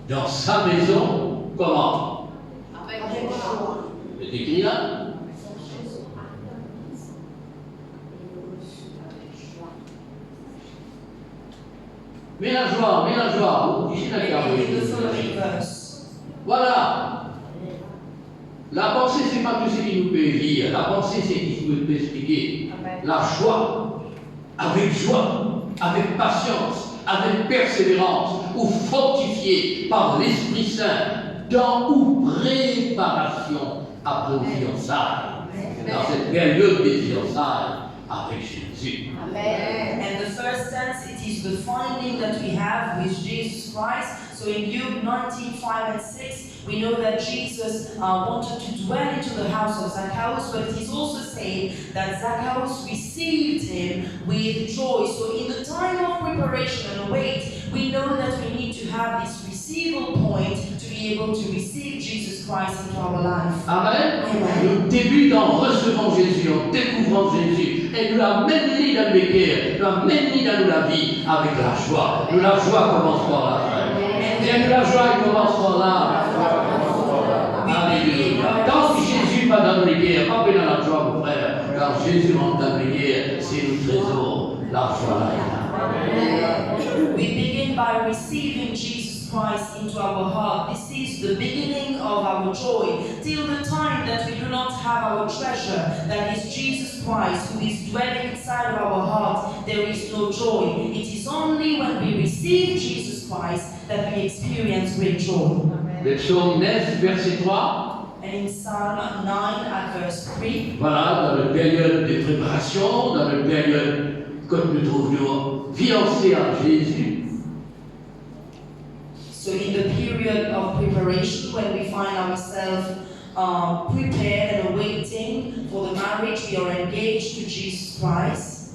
dans sa maison. Comment? Avec C'est écrit là. Mais la joie, ici dans les in the carreaux. following verse. Voilà. La pensée, c'est pas tout ce qui nous peut lire. La pensée, c'est ce qui nous peut expliquer. La joie, avec patience, avec persévérance, ou fortifié par l'Esprit Saint, dans ou préparation après aux fiançailles. Dans cette période des fiançailles avec Jésus. Amen. And the first sense, it is the finding that we have with Jesus Christ. So in Luke 19:5 and 6, we know that Jesus wanted to dwell into the house of Zacchaeus, but it is also said that Zacchaeus received him with joy. So in the time of preparation and wait, we know that we need to have this receival point to be able to receive Jesus Christ into our life. Amen. Amen. Nous débutons en recevant Jésus, en découvrant Jésus, et nous l'amènons dans le cœur, nous l'amènons dans la vie avec la joie. Nous, la joie commence par là, frère. Et nous, la joie elle commence par là. Alléluia. Tant que Jésus va dans le cœur, pas que dans la joie, mon frère, quand Jésus rentre dans le cœur, c'est le trésor, la joie là. We begin by receiving Jesus Christ into our heart. This is the beginning of our joy. Till the time that we do not have our treasure, that is Jesus Christ, who is dwelling inside of our heart, there is no joy. It is only when we receive Jesus Christ that we experience great joy. Le psaume 9, verset 3. And in Psalm 9 at verse 3, Voilà, dans la période de préparation, dans la période que nous trouvions fiancés à Jésus. so in the period of preparation, when we find ourselves prepared and awaiting for the marriage, we are engaged to Jesus Christ.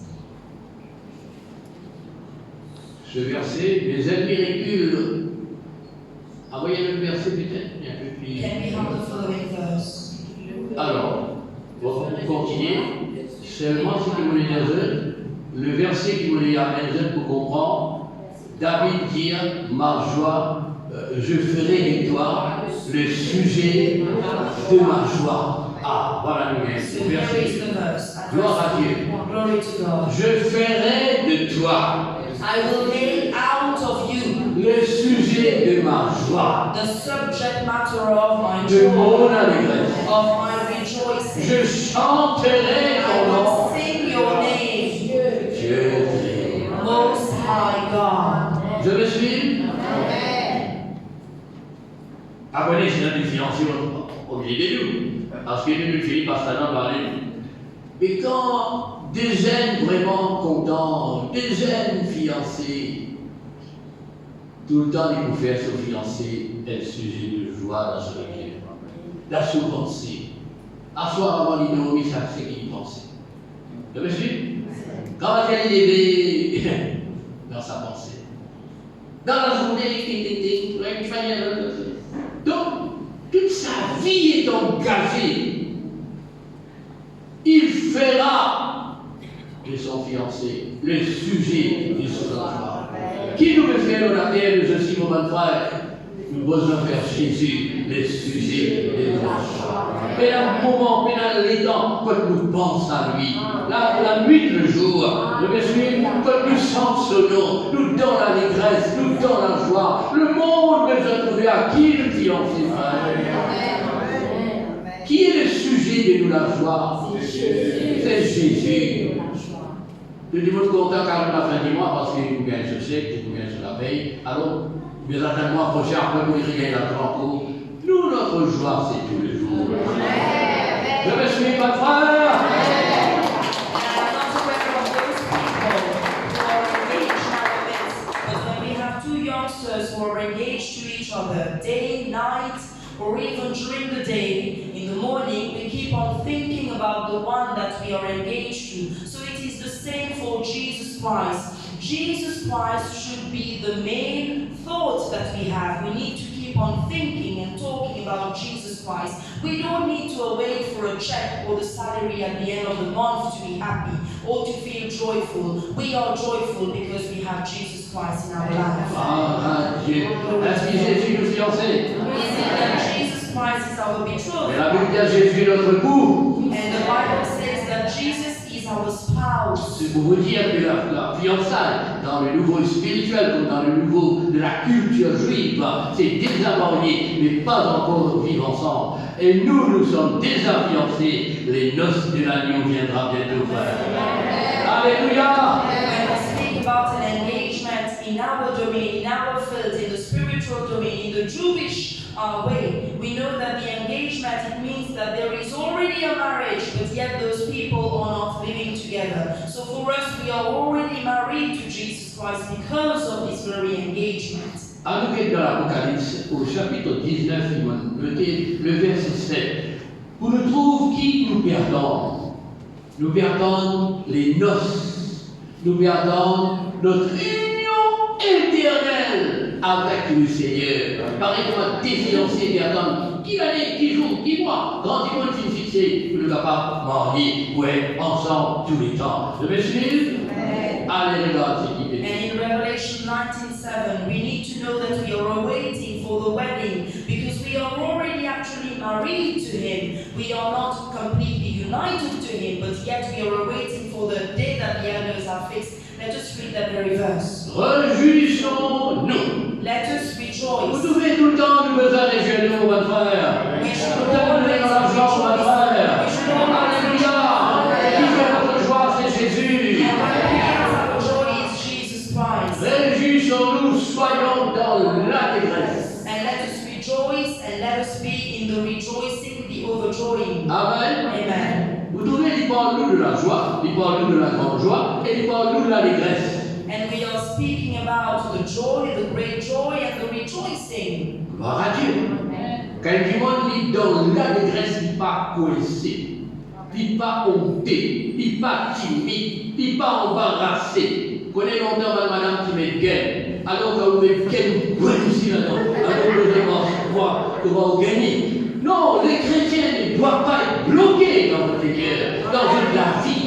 Ce verset, mes ennemis reculent. Envoyez le verset peut-être un peu plus. Can we have the following verse? Alors, on va continuer. Seulement, ce qui voulait dire, le verset qui voulait amener pour comprendre, David dit, ma joie, je ferai de toi le sujet de ma joie. Ah, voilà le So here is verset. the verse. Gloire à Dieu. Glory to God. Je ferai de toi I will make out of you le sujet de ma joie, the subject matter of my de mon joy, allégresse. of my rejoicing. Je chanterai I ton will nom, sing your name, Dieu très. Most High God. Je me suis. Abonné, c'est une différenciation au milieu de nous. Parce que nous finissons par ça dans parler. Et quand des jeunes vraiment contents, des jeunes fiancés, tout le temps ils vous faire se fiancer un sujet de joie dans ce cœur. La sous-pensée. À soir avant l'innomie, ça c'est qu'il pensait. Vous me suivez? Quand elle est levée dans sa pensée. Dans la journée, donc, toute sa vie est engagée. Il fera de son fiancé le sujet de son joie. Qui nous veut faire le rappel, je suis mon bon frère, nous besoin faire Jésus le sujet de notre joie. Mais dans le moment, mais dans les temps, quand nous pensons à lui, la nuit, le jour, le monsieur, quand nous sentons son nom, nous donnons l'allégresse, nous donnons la joie. Le monde besoin de trouver à qui le fiancé, frère. Qui est le sujet de nous la joie? C'est Jésus. Je dis votre content car nous la fin du mois parce qu'il nous gagne ce chèque, il nous gagne sur la paye. Alors, mais attends-moi prochain après pour y gagner l'argent pour nous, notre joie, c'est tous les jours. Je me suis pas frère. Who are engaged to each other day, night, or even during the day. In the morning, we keep on thinking about the one that we are engaged to. So it is the same for Jesus Christ. Jesus Christ should be the main thought that we have. We need to keep on thinking and talking about Jesus Christ. We don't need to wait for a check or the salary at the end of the month to be happy or to feel joyful. We are joyful because we have Jesus Christ in our life. Ah, Dieu. Est-ce que Jésus nous fiancé? Is it that Jesus Christ is our Mais betrothed? la Bible dit à Jésus notre époux. And the Bible says that Jesus is our spouse. C'est pour vous dire que la fiançailles, dans le nouveau spirituel comme dans le nouveau de la culture juive, c'est déjà marié, mais pas encore vivre ensemble. Et nous sommes déjà fiancés. Les noces de l'agneau viendra bientôt, frère. Alléluia! When we speak about an engagement in our domain, in our field, in the spiritual domain, in the Jewish way, we know that the engagement, it means that there is already a marriage, but yet those people are not living together. So for us, we are already married to Jesus Christ because of this very engagement. À nous qui est dans l'Apocalypse, au chapitre 19, le verset 7, où nous trouve qui nous perdons. Nous perdons les noces, nous perdons notre union éternelle avec le Seigneur. Pareil comme des fiancés perdons qui année, qui jour, qui mois, quand ils vont être fixés, pour ne pas marier, pour être ensemble tous les temps. Je me suis Alléluia, c'est qui. And in Revelation 19:7, we need to know that we are waiting for the wedding because we are already actually married to Him. We are not completely united to Him, but yet we are waiting for the day that the elders have fixed. Let us read that very verse. Réjouissons-nous. Let us Vous rejoice. trouvez tout le temps nous besoin des genoux, mon frère. We should Tout le temps nous always dans la joie, mon frère. rejoice. We should always Alléluia. Qui fait notre joie, c'est Jésus. And our joy is Jesus Christ. Réjouissons-nous, soyons dans l'allégresse. And let us rejoice and let us be in the rejoicing, the overjoying. Amen. Amen. Vous trouvez, il parle nous de la joie, il parle nous de la grande joie, et il parle nous de l'allégresse. And we are speaking about the joy, the great joy, and the rejoicing. Gloire à Dieu. Quand du monde est dans l'allégresse, il n'est pas coincé, il n'est pas honté, il n'est pas timide, il n'est pas embarrassé. Vous connaissez longtemps madame qui met gain, alors que vous mettez gain, vous ici là-dedans, alors que vous devez voir comment vous gagnez. Non, les chrétiens ne doivent pas être bloqués dans votre cœur, dans la vie.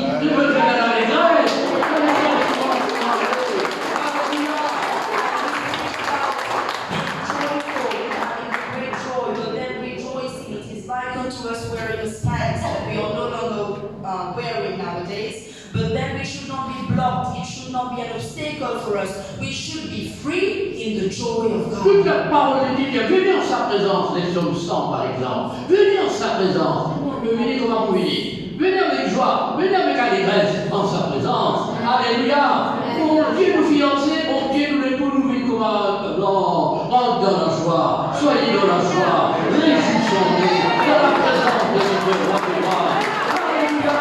we should not be blocked. It should not be an obstacle for us. We should be free in the joy of Toute God. la parole de Dieu, venez en sa présence, les psaumes 100 par exemple. Venez en sa présence. Venez comment vous venez. Venez avec joie, venez avec allégresse en sa présence. Alléluia. Mon Dieu nous fiancés, mon Dieu nous l'époux, nous vivons comme un... Non, rentre dans la joie. Soyez dans la joie. Réjouissons-nous dans la présence de notre roi de roi. Alléluia.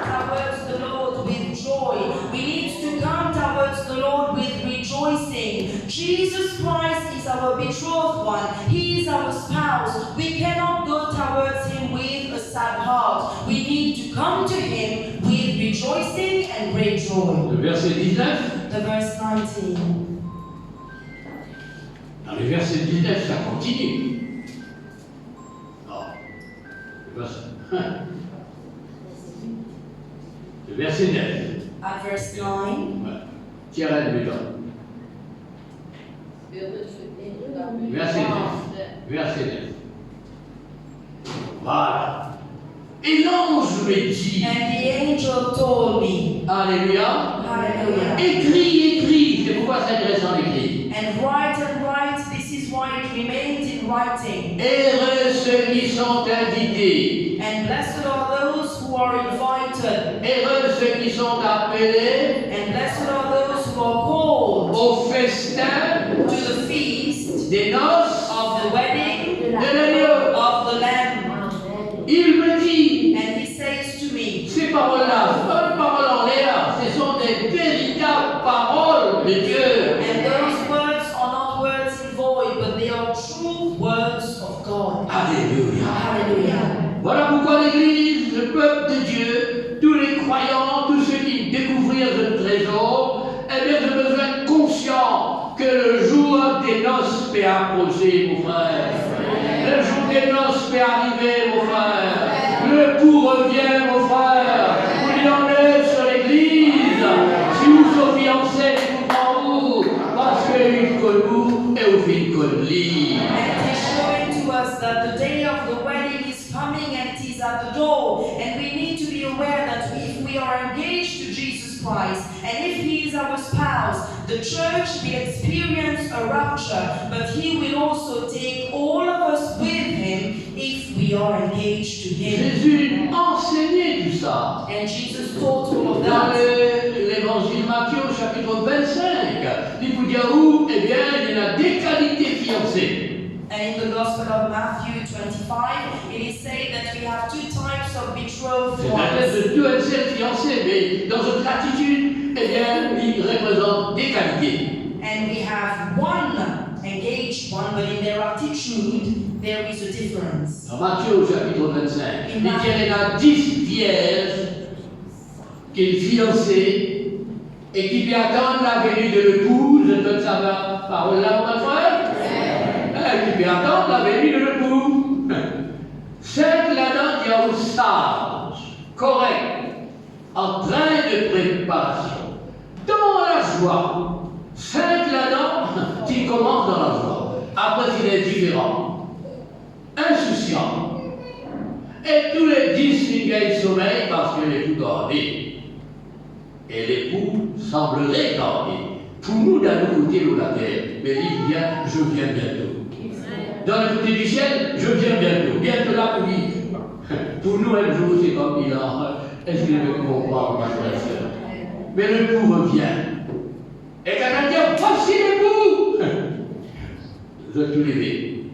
Towards the Lord with joy. We need to come towards the Lord with rejoicing. Jesus Christ is our betrothed one. He is our spouse. We cannot go towards him with a sad heart. We need to come to him with rejoicing and great joy. Le verset 19. The verse 19. Dans le verset 19, ça continue. Non. Le verset 9. At verse 9. Thierry le donne. Verset 9. Verset 9. Voilà. Et l'ange me dit. And the angel told me. Alléluia. Hallelujah. Écris. C'est pourquoi c'est intéressant d'écrire. And write. This is why it remains in writing. Heureux ceux qui sont invités. And blessed are those who are invited. Heureux ceux qui sont appelés. And blessed are those who are called Au festin to the feast des noces of the wedding de l'agneau. of the Lamb. Il me dit, And he says to me, ces paroles-là, ce sont pas des paroles en l'air, ce sont des véritables paroles de Dieu. and those words are not words in void, but they are true words of God. Alléluia. Hallelujah. Voilà pourquoi l'Église, le peuple de Dieu, tous les croyants, tous ceux qui découvrirent ce trésor, eh bien, j'ai besoin d'être conscient que le jour des noces peut approcher, mon frère. Le jour des noces peut arriver, mon frère. Le pour revient, mon frère. Où il en est sur l'Église. Si vous sont fiancés, vous en vous. Parce qu'il connaît nous et au fin connaît lui. And it is showing to us that the day of the wedding is coming and it is at the door. And we need to be aware that if we are engaged to Jesus Christ, and if He is our spouse, the church will experience a rapture, but He will also take all of us with Him if we are engaged to Him. Jésus enseignait tout ça. And Jesus taught all of Dans that. l'évangile Matthieu, au chapitre 25, il vous dit où, eh bien, il y a des qualités fiancées. And in the Gospel of Matthew 25, it is said that we have two types of betrothed C'est un tête ones. de deux seul fiancés, mais dans notre attitude, eh bien, il représente des qualités. And we have one engaged one, but in their attitude, there is a difference. Dans Matthieu, au chapitre 25, il dit qu'il y en a 10 vierges qui sont fiancées et qui lui attendent la venue de l'épouse. Je donne sa parole là, mon frère. Qui lui attendent la venue de l'époux. 5 là-dedans qui ont sage, correct, en train de préparation, dans la joie. 5 là-dedans qui commencent dans la joie. Après, il est différent, insouciant. Et tous les 10 ils gagnent sommeil parce que l'époux dormait. Et l'époux semblerait dormir. Pour nous, d'un côté de la terre, mais il vient, je viens bientôt. Dans le côté du ciel, je viens bientôt. Bientôt là pour lui. Pour nous, un jour, c'est comme il a. Est-ce qu'il me comprend, ma frère et sœur? Mais l'époux revient. Et quand on dit, voici l'époux, vous êtes tout levé.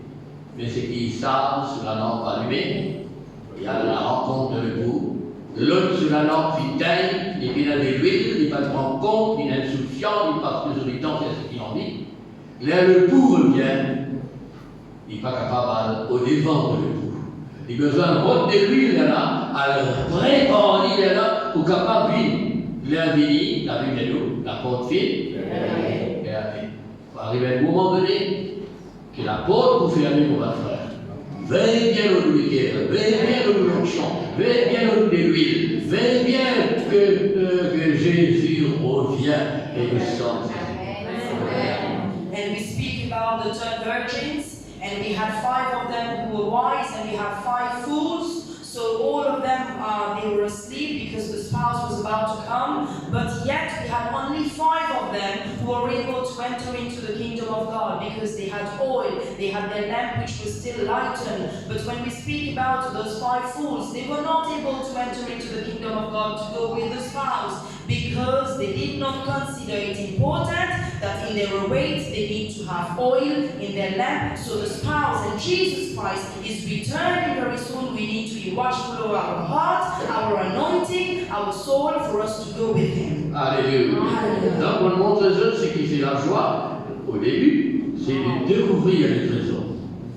Mais ce qui savent sur la lampe allumée, il y a la rencontre de l'époux. L'autre sur la lampe fidèle, il vient de l'huile, il va se rendre compte, il est insouciant, il passe que sur les temps, c'est ce qu'il en dit. Là, l'époux revient. Il n'est pas capable au devant de l'époux. Il a besoin de rôder de l'huile là, à le préparer là, pour capable de l'inviter, la vie de nous, la porte file. Et il va arriver à un moment donné que la porte pour faire mon frère. Veille bien au loup de guerre, veille bien au loup d'onction, veille bien au loup de l'huile, veille bien que Jésus revient et nous sommes. And we speak about the 10 virgins, and we had 5 of them who were wise, and we had 5 fools. So all because they had oil, they had their lamp which was still lightened. But when we speak about those 5 fools, they were not able to enter into the kingdom of God to go with the spouse because they did not consider it important that in their await they need to have oil in their lamp. So the spouse and Jesus Christ is returning very soon. We need to be watchful of our heart, our anointing, our soul for us to go with Him. Alléluia. Donc on montre aux autres ce qui fait la joie au début, c'est de découvrir les trésors.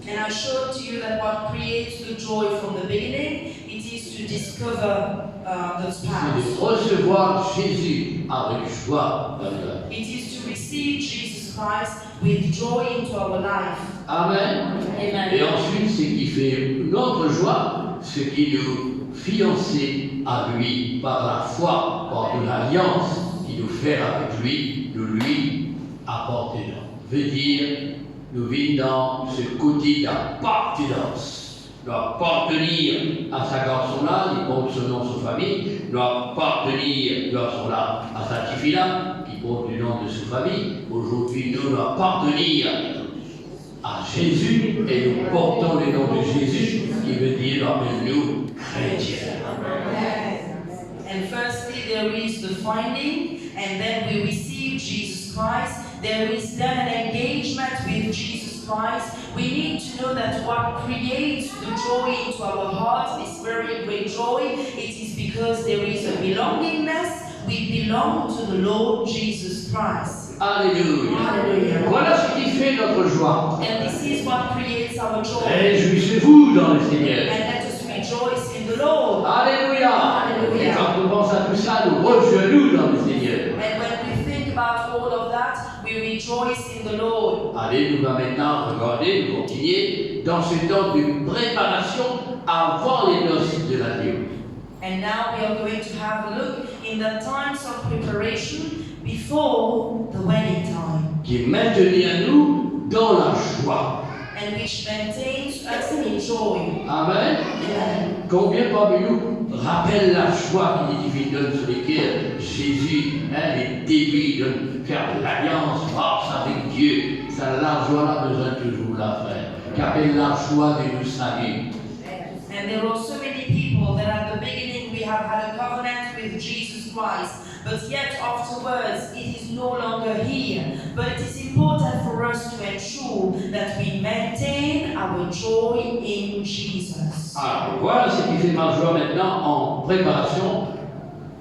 And I showed to you that what creates the joy from the beginning, it is to discover the C'est spouse. de recevoir Jésus avec joie dans notre vie. It is to receive Jesus Christ with joy into our life. Amen. Et Amen. ensuite, ce qui fait notre joie, ce qui nous fiancer à lui par la foi, par de l'alliance qu'il nous fait avec lui, nous lui appartenons. Veut dire, nous vivons dans ce côté d'appartenance. Nous appartenir à sa garçon-là, il porte son nom, sa famille, nous appartenir garçon-là à sa petite fille-là, qui porte le nom de sa famille. Aujourd'hui, nous appartenir à Jésus et nous portons le nom de Jésus, qui veut dire appelle-nous chrétiens. And firstly, there is the finding, and then we receive Jesus Christ. There is then an engagement with Jesus Christ. We need to know that what creates the joy into our hearts, this very great joy, it is because there is a belongingness. We belong to the Lord Jesus Christ. Alléluia. Hallelujah. Voilà ce qui fait notre joie. And this is what creates our joy. Réjouissez-vous dans le Seigneur. And let us rejoice in the Lord. Alléluia. Alléluia. Et quand on pense à tout ça, nous rejoignons dans le Seigneur. And when we think about all of that, we rejoice in the Lord. Allez, nous allons maintenant regarder, nous continuer dans ce temps de préparation avant les noces de la théorie. And now we are going to have a look in the times of preparation before the wedding time, Qui est maintenu à nous dans la joie. and which maintains us in joy. Amen. Amen. Combien parmi nous rappellent la joie qu'il divine donne sur lesquelles Jésus, les débuts de faire l'alliance, force avec Dieu. Ça, la joie a besoin toujours la faire. Qu'appelle la joie de nous saluer. And there are so many people that at the beginning we have had a covenant with Jesus Christ, but yet afterwards it is no longer here. But it is important for us to ensure that we maintain our joy in Jesus. Alors, voilà ce qui fait ma joie maintenant en préparation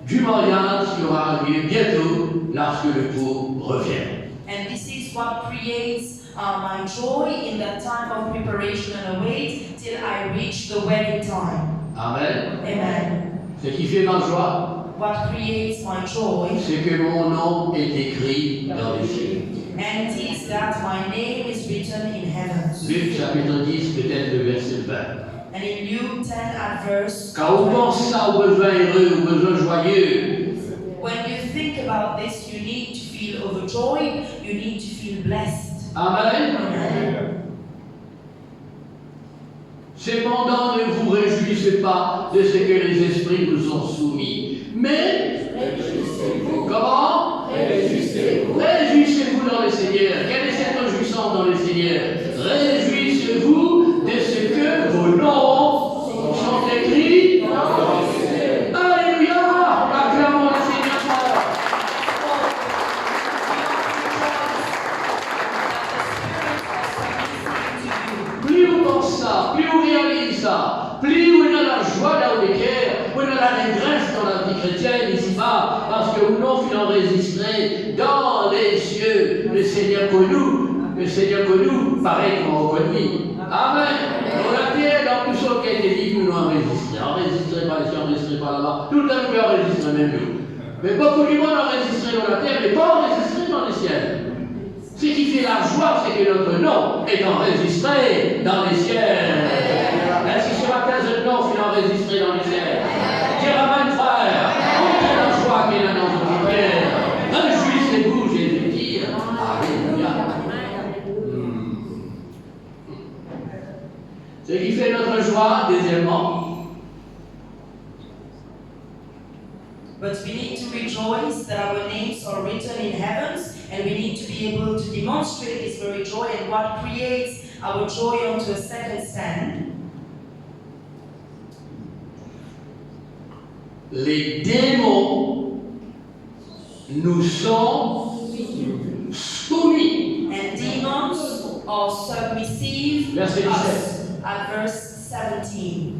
du mariage qui aura lieu bientôt lorsque le pour revient. And this is what creates my joy in that time of preparation and await till I reach the wedding time. Amen. Amen. Ce qui fait ma joie, What creates my joy, c'est que mon nom est écrit dans les cieux. and it is that my name is written in heavens. Luc chapitre 10, peut-être le verset 20. And in Luke 10 at verse Quand on pense ça aux besoins heureux, aux besoins joyeux, when you think about this, you need to feel overjoyed, you need to feel blessed. Amen. Amen. Cependant, ne vous réjouissez pas de ce que les esprits nous ont soumis, mais comment? Réjouissez-vous dans le Seigneur. Quelle est cette réjouissance dans le Seigneur? Réjouissez-vous de ce que vos noms sont écrits. Alléluia! Acclamons le Seigneur. Plus on pense ça, plus on réalise ça, plus on a la joie dans le cœur, on a la détresse dans la vie chrétienne ici-bas, parce que nous avons enregistré dans les cieux le Seigneur que nous, pareil comme on reconnaît. Amen. Dans la terre, dans tout ce qui a été dit, nous l'avons enregistré par ici, enregistré par là-bas, tout le temps nous pouvons enregistrer même nous. Mais beaucoup de monde enregistré dans la terre, mais pas enregistré dans le ciel. Ce qui fait la joie, c'est que notre nom est enregistré dans les ciels. Est-ce que ce matin, ce nom fut enregistré dans les ciels? Dieu ramène, frère. On a la joie qu'il a dans notre cœur. Réjouissez-vous, Jésus dit. Alléluia. Ce qui fait notre joie, deuxièmement, But we need to rejoice that our names are written in heavens, And we need to be able to demonstrate this very joy, and what creates our joy onto a second stand. Les démons nous sont soumis. And demons are submissive Verset to 17. us at verse 17.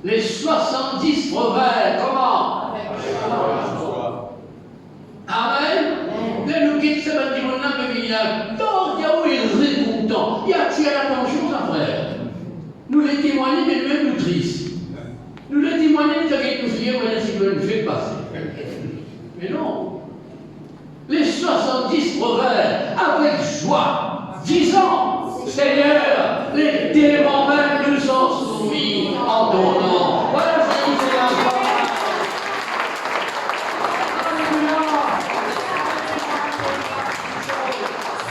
Les 70 prophètes, comment? Amen. Mais nous quittons ce bâtiment-là, mais il y a tant, il y a où il répond tant. Il y a tué la même chose, frère. Nous les témoignons, mais nous-mêmes nous tristes. Nous les témoignons, nous avons nous fier, voilà ce que nous fait passer. Mais non. Les 70 prophètes, avec joie, disant, Seigneur, les démons même nous sont soumis en ton nom. Voilà ce qui fait la joie.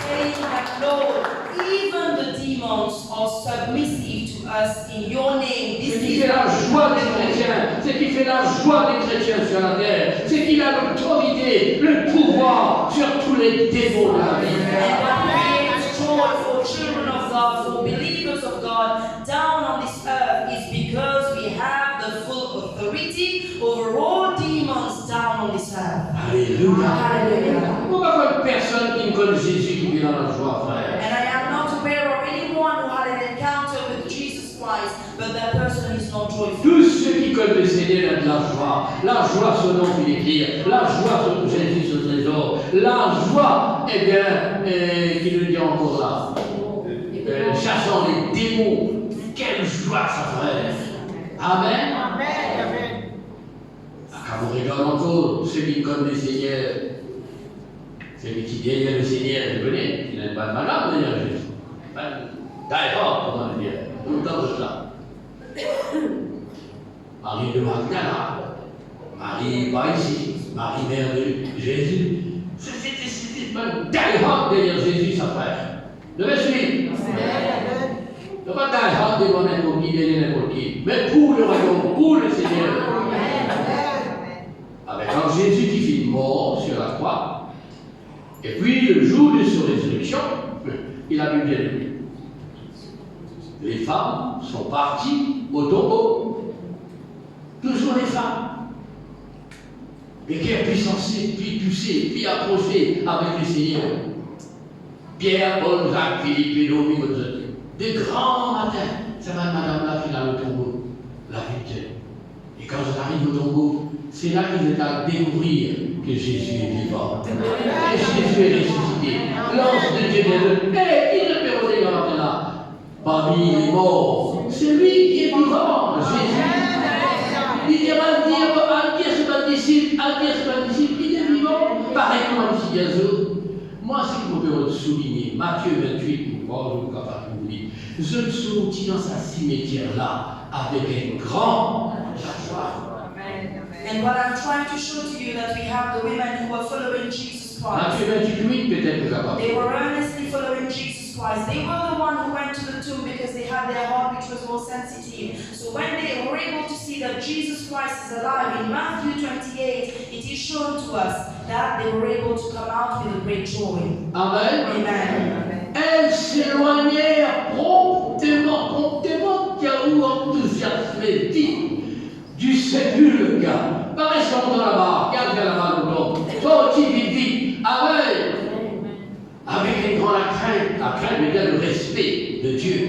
Saying that, Lord, even the demons are submissive to us in your name. Ce This qui is fait la joie des chrétiens, ce qui fait la joie des chrétiens sur la terre, c'est qu'il a l'autorité, le pouvoir sur tous les démons de la vie. and what creates joy for children of God, for believers of God down on this earth is because we have the full authority over all demons down on this earth. Alléluia. Hallelujah. Pourquoi une personne qui ne connaît Jésus qui vit dans la joie, frère? And I am not aware of anyone who had an encounter with Jesus Christ, but that person is not joyful. Tous ceux qui connaissent le Seigneur ont de la joie. La joie, son nom fait écrire. La joie, son Jésus, son trésor. La joie, eh bien, qui le dit encore là. Chassant les démons. Quelle joie, ça, frère. Amen. Quand vous regardez encore ceux qui connaissent le Seigneur, celui qui derrière le Seigneur, je connais, il n'a pas de malade derrière Jésus. D'accord, comment le dire, tout le temps de cela. Marie de Magdala, Marie pas ici, Marie mère de Jésus. C'est pas d'accord derrière Jésus, sa frère. Ne me suivre. Ne pas d'accord devant n'importe qui, derrière n'importe qui, mais pour le royaume, pour le Seigneur. Avec un Jésus qui fit mort sur la croix, et puis le jour de sa résurrection, il a vu bien aimé. Les femmes sont parties au tombeau, toujours les femmes. Et Pierre puissance, puis poussé, puis approché avec le Seigneur. Pierre, Paul, Jacques, Philippe, Pédro, des grands matins, c'est madame-là qui a le tombeau, la victime. Et quand j'arrive au tombeau, c'est là qu'ils étaient à découvrir que Jésus est vivant. Et Jésus est ressuscité. L'ange de Dieu vient de. Qui ne peut revenir maintenant? Parmi les morts, c'est lui qui est vivant, Jésus. Il dira à dire ce ma disciple, il est vivant. Pareil comme un petit gazou. Moi, ce qu'il faut souligner, Matthieu 28, je me suis sorti dans sa cimetière-là avec une grande joie. And what I'm trying to show to you that we have the women who are following Jesus Christ. Matthieu 28, peut-être là-bas. They were earnestly following Jesus Christ. They were the one who went to the tomb because they had their heart which was more sensitive. So when they were able to see that Jesus Christ is alive, in Matthew 28, it is shown to us that they were able to come out with a great joy. Amen. Amen. Elles s'éloignèrent promptement, car où enthousiasmé dit du sépulcre. Paraissons là-bas, regardez là-bas le nom. Sorti vite, Amen. Avec une grande crainte, la crainte veut dire le respect de Dieu.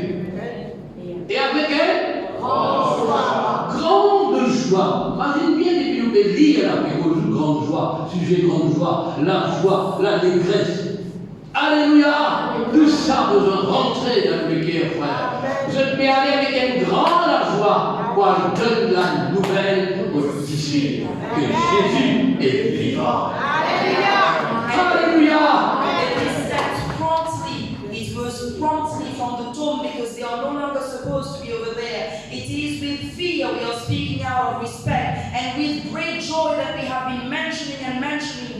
Et avec elle, grande joie. Imaginez bien depuis nous lire la Bible, grande joie, sujet grande joie, l'allégresse. Alléluia! Tout ça besoin de rentrer dans le cœur, frère. Je peux aller avec une grande joie pour donner la nouvelle aux disciples que Jésus est vivant. Alléluia! It was promptly from the tomb because they are no longer supposed to be over there. It is with fear we are speaking out of respect and with great joy that we have been mentioning.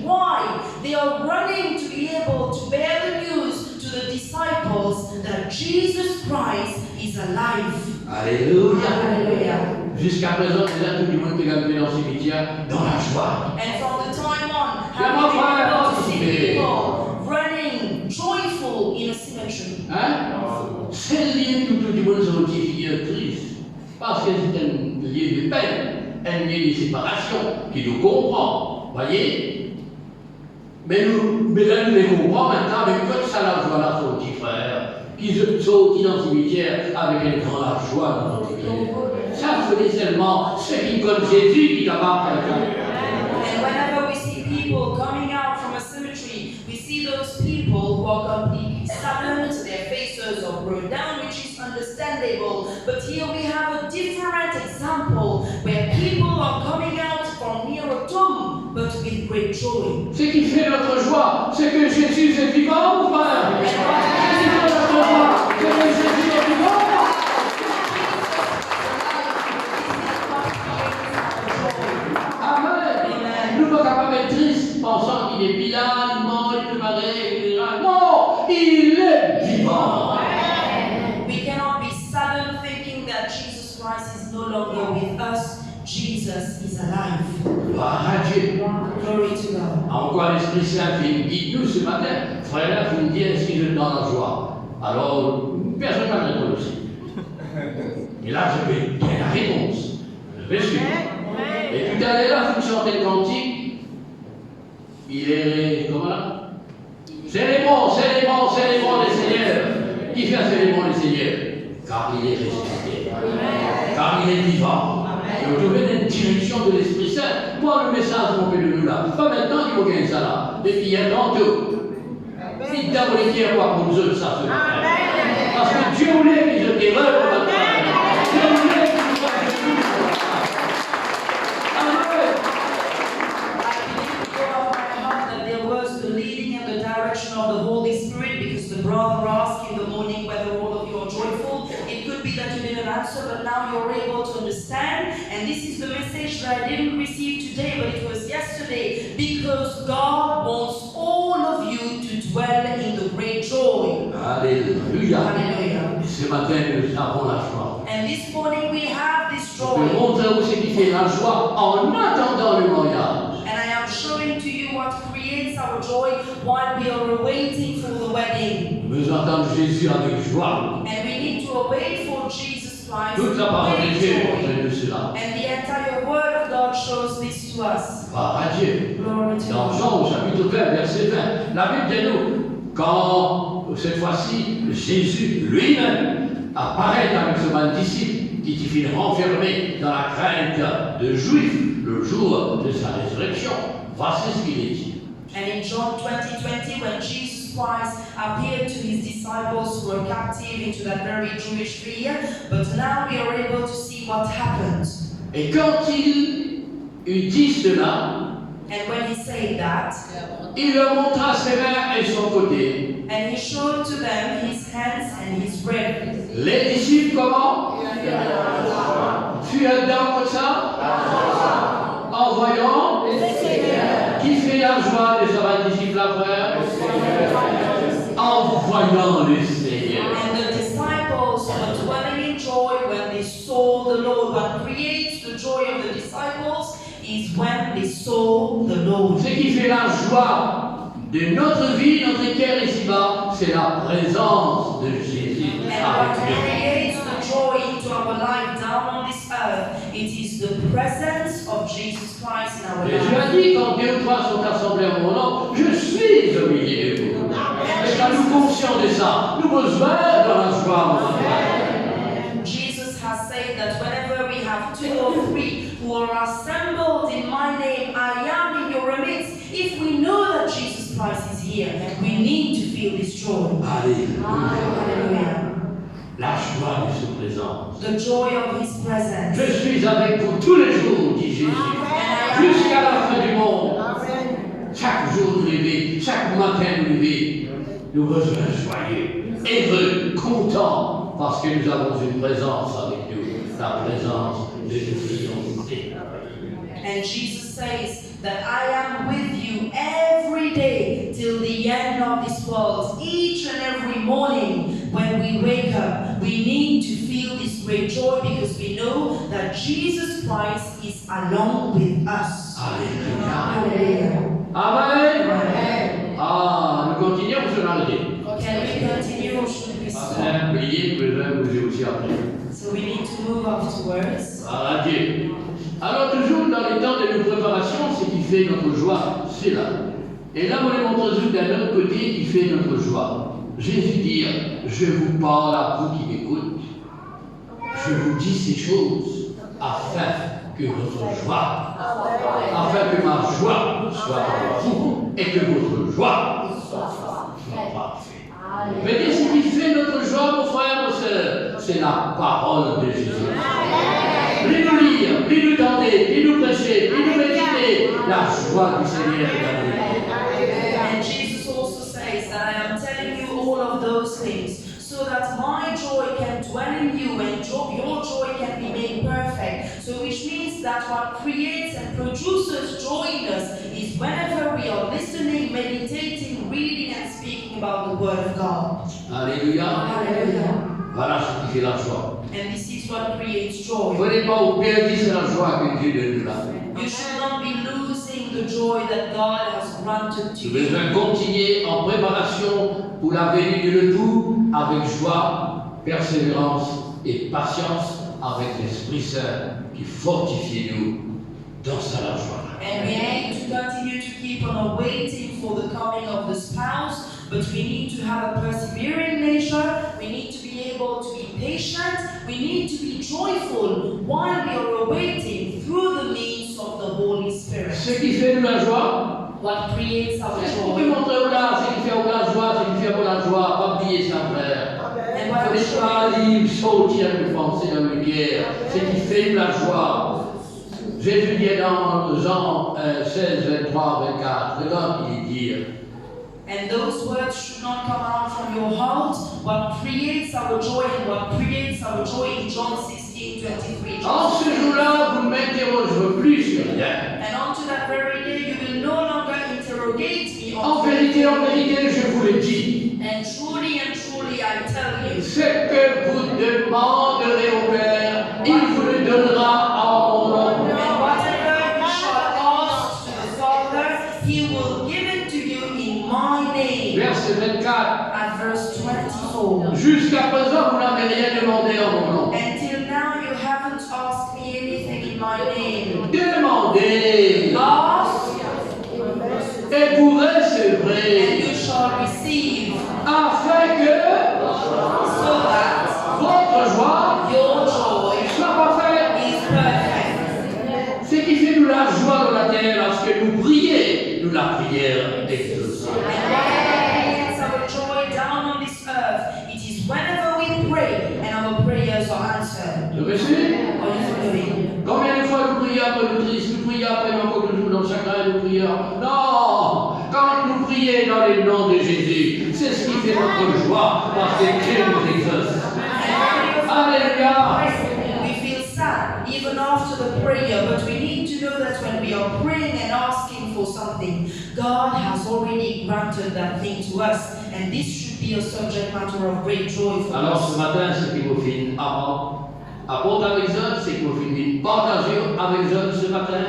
Why? They are running to be able to bear the news to the disciples that Jesus Christ is alive. Alléluia! Hallelujah. Jusqu'à présent, déjà tout le monde est gagné dans le cimetière dans la joie. And from the time on, How many people to see people running joyful in a cemetery? Hein? C'est lié tout du monde sur qui figure triste. Parce que c'est un lieu de peine, un lieu de séparation qui nous comprend. Voyez? Mais là, nous les comprenons maintenant avec toute ça la joie là, son petit frère, qui saute dans le cimetière avec une grande joie dans notre cœur. Ça, c'est seulement ceux qui connaissent Jésus qui d'abord And whenever we see people coming out from a cemetery, we see those people who are completely saddened, their faces are brought down, which is understandable. But here we have a different example where people are coming out from near a tomb, but with great joy. Ce qui fait notre joie, c'est que Jésus est vivant, mon frère. Ce qui fait notre joie, c'est que Jésus est vivant. Amen. Nous ne sommes pas être tristes, pensant qu'il est bilan, il mange, il peut marrer, etc. Non, il est vivant. We cannot be saddened thinking that Jesus Christ is no longer with us. Jesus is alive. Gloire à Dieu. Glory to God. Encore l'Esprit Saint qui nous guide nous ce matin. Frère, vous me dites, est-ce que je suis dans la joie? Alors, personne n'a répondu aussi. Et là, je vais donner la réponse. Je vais suivre. Et tout à l'heure, vous chantez le cantique. Il est, comment là? Célébrons, célébrons, célébrons le Seigneur. Qui fait un célébrons le Seigneur? Car il est ressuscité. Car il est vivant. Et vous trouvez une direction de l'Esprit Saint. Moi, le message qu'on fait de nous là, pas maintenant qu'il faut gagner ça là, mais il y a tantôt. Si tu as voulu dire quoi pour nous autres, ça se fait. Parce que Dieu voulait qu'ils étaient heureux pour notre part. Dieu voulait qu'ils nous fassent Jésus. Amen. That there was the leading and the direction of the Holy Spirit, because the brother asked in the morning whether all of you are joyful. It could be that you didn't answer, but now you're able to understand. And this is the message that I didn't receive today, but it was yesterday. Because God wants all of you to dwell in the great joy. Alléluia. Hallelujah. Et ce matin, nous avons la joie. And this morning we have this On peut joy. montrer aussi qui fait la joie en attendant le mariage. And I am showing to you what creates our joy while we are waiting for the wedding. Nous entendons Jésus avec joie. And we need to wait for Jesus Christ. Toute la parole de with Dieu joy. montre de cela. And the entire word of God shows this to us. Gloire à Dieu. Glory to Dans God. Jean au chapitre 20, verset 20, la Bible dit nous, quand cette fois-ci Jésus lui-même apparaît avec ce mal disciple qui finit renfermé dans la crainte de Juifs le jour de sa résurrection, voici ce qu'il est dit. And in John 20:20, when Jesus Christ appeared to his disciples who were captive into that very Jewish fear, but now we are able to see what happened. Et quand il eut dit cela, And when he said that, il leur montra ses mains et son côté. and he showed to them his hands and his bread. Les disciples, comment? Furent dans ça, en voyant qui fait la joie de sa disciple frère, en voyant le Seigneur. And the disciples were dwelling in joy when they saw the Lord. What creates the joy of the disciples is when they saw the Lord. Ce qui fait la joie de notre vie, notre cœur ici-bas, c'est la présence de Jésus And what avec nous. creates the joy into our life down on this earth, it is the presence of Jesus Christ in our Et Dieu a life. dit, quand deux ou trois sont assemblés en mon nom, je suis au milieu de vous. Et quand nous conscients de ça, nous besoin dans la joie, mon frère. Jesus has said that whenever we have two or three who are assembled in my name, I am in your midst. If we know that Jesus Christ is here, we need to feel this joy. Alléluia. Hallelujah. La joie de sa présence. The joy of his presence. Je suis avec vous tous les jours, dit Jésus, jusqu'à la fin du monde. Chaque jour nous lever, chaque matin nous lever, nous besoin joyeux, heureux, contents, parce que nous avons une présence avec nous, la présence de Dieu. And Jesus says that I am with you every day till the end of this world. Each and every morning when we wake up, we need to feel this great joy because we know that Jesus Christ is along with us. Alléluia. Hallelujah. Amen. Ah, nous continuons ou on arrête? Can we continue or should we stop? Priez, vous allez bouger aussi après. So we need to move afterwards. Ah, Dieu. Alors, toujours dans les temps de nos préparations, ce qui fait notre joie, c'est là. Et là, on est montré d'un autre côté qui fait notre joie. Jésus dit, je vous parle à vous qui m'écoutez. Je vous dis ces choses afin que votre joie, afin que ma joie soit en vous et que votre joie soit parfaite. Mais qu'est-ce qui fait notre joie, mon frère, mon soeur? C'est la parole de Jésus. Plus nous lire, plus nous tenter, plus nous prêcher, plus nous méditer, la joie du Seigneur est dans nous. And Jesus also says that I am telling you all of those things so that my joy can dwell in you and your joy can be made perfect. So which means that what creates and produces joy in us is whenever we are listening, meditating, reading and speaking about the Word of God. Alléluia. Hallelujah. Voilà ce qui fait la joie. And this is what creates Ne joy. prenez pas au perdu, c'est la joie que Dieu donne là. You should not be losing the joy that God has granted to Nous you. devons continuer en préparation pour la venue de tout avec joie, persévérance et patience avec l'Esprit Saint qui fortifie nous dans sa joie. And we need to continue to keep on waiting for the coming of the spouse, but we need to have a persevering nature. We need to be able to be patient. We need to be joyful while we are awaiting through the means of the Holy Spirit. Ce qui fait nous la joie, What creates our vous pouvez joy montrer au là, ce qui fait au la joie, ce qui fait au la joie, pas oublier ça, frère. and Ne what fallait is pas libre, sortir de penser dans la lumière, ce qui fait nous la joie. Jésus dit dans Jean 16, 23, 24, regarde il dit. And those words should not come out from your heart. What creates our joy and what creates our joy in John 16:23. En ce jour-là, vous ne m'interrogerez plus sur rien. And on to that very day, you will no longer interrogate me En on vérité, je vous le dis. And truly, I tell you, Ce que vous demanderez au Père, il vous le donnera en mon nom. and whatever you shall ask to the Father, He will give it to you in my name. Verset 24. At verse 24. Jusqu'à présent, vous n'avez rien demandé en mon nom. Until now, you haven't asked me anything in my name. Demandez Ask, et vous and recevrez, you shall receive, afin que so that votre joie your joy soit parfaite. is perfect. Ce qui fait nous la joie dans la terre, lorsque nous prions, nous la prière exaucée. And what creates our joy down on this earth, it is whenever we pray and our prayers are answered. Vous recevez? Are you following? Combien de fois nous prions après nous tristes, nous prions après nous encore toujours dans le chagrin, nous prions. Non! Quand nous prions dans le nom de Jésus, c'est ce qui fait notre joie, parce que Dieu nous exauce. Alléluia! We feel sad even after the prayer, but we need to know that when we are praying and asking for something, God has already granted that thing to us, and this should be a subject matter of great joy for Alors us. ce matin, ce qui vous fait apporter avec eux, c'est que vous finissez partager avec eux ce matin,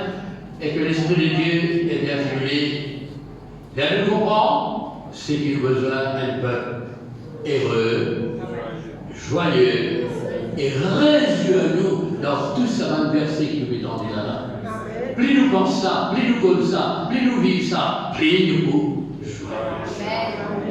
et que l'Esprit de Dieu est bien fluide, bien nous comprendre ce qu'il a besoin d'un peuple heureux, joyeux, et réjouis-nous dans tout ce même verset qui nous est tendu là. Plus nous pensons ça, plus nous connaissons ça, plus nous vivons ça, plus nous joyeux.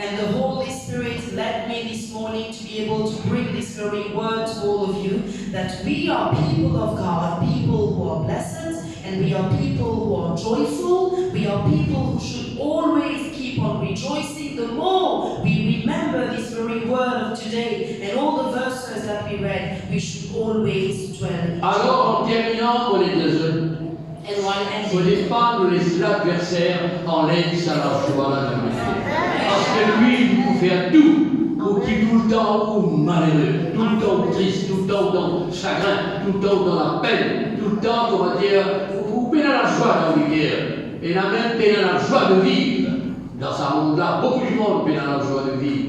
And the Holy Spirit led me this morning to be able to bring this very word to all of you, that we are people of God, people who are blessed, and we are people who are joyful, we are people who should always keep on rejoicing. The more we remember this very word of today and all the verses that we read, we should always dwell in joy. Alors, en terminant, on est désolé. And while Il ne ending, faut pas nous laisser l'adversaire en laisse à la joie la Parce que lui, il peut faire tout pour qu'il tout le temps ou malheureux, tout le temps triste, tout le temps dans le chagrin, tout le temps dans la peine, tout le temps, comment dire, ou peine à la joie dans la lumière. Et la même peine à la joie de vivre. Dans ce monde-là, beaucoup de monde peine à la joie de vivre.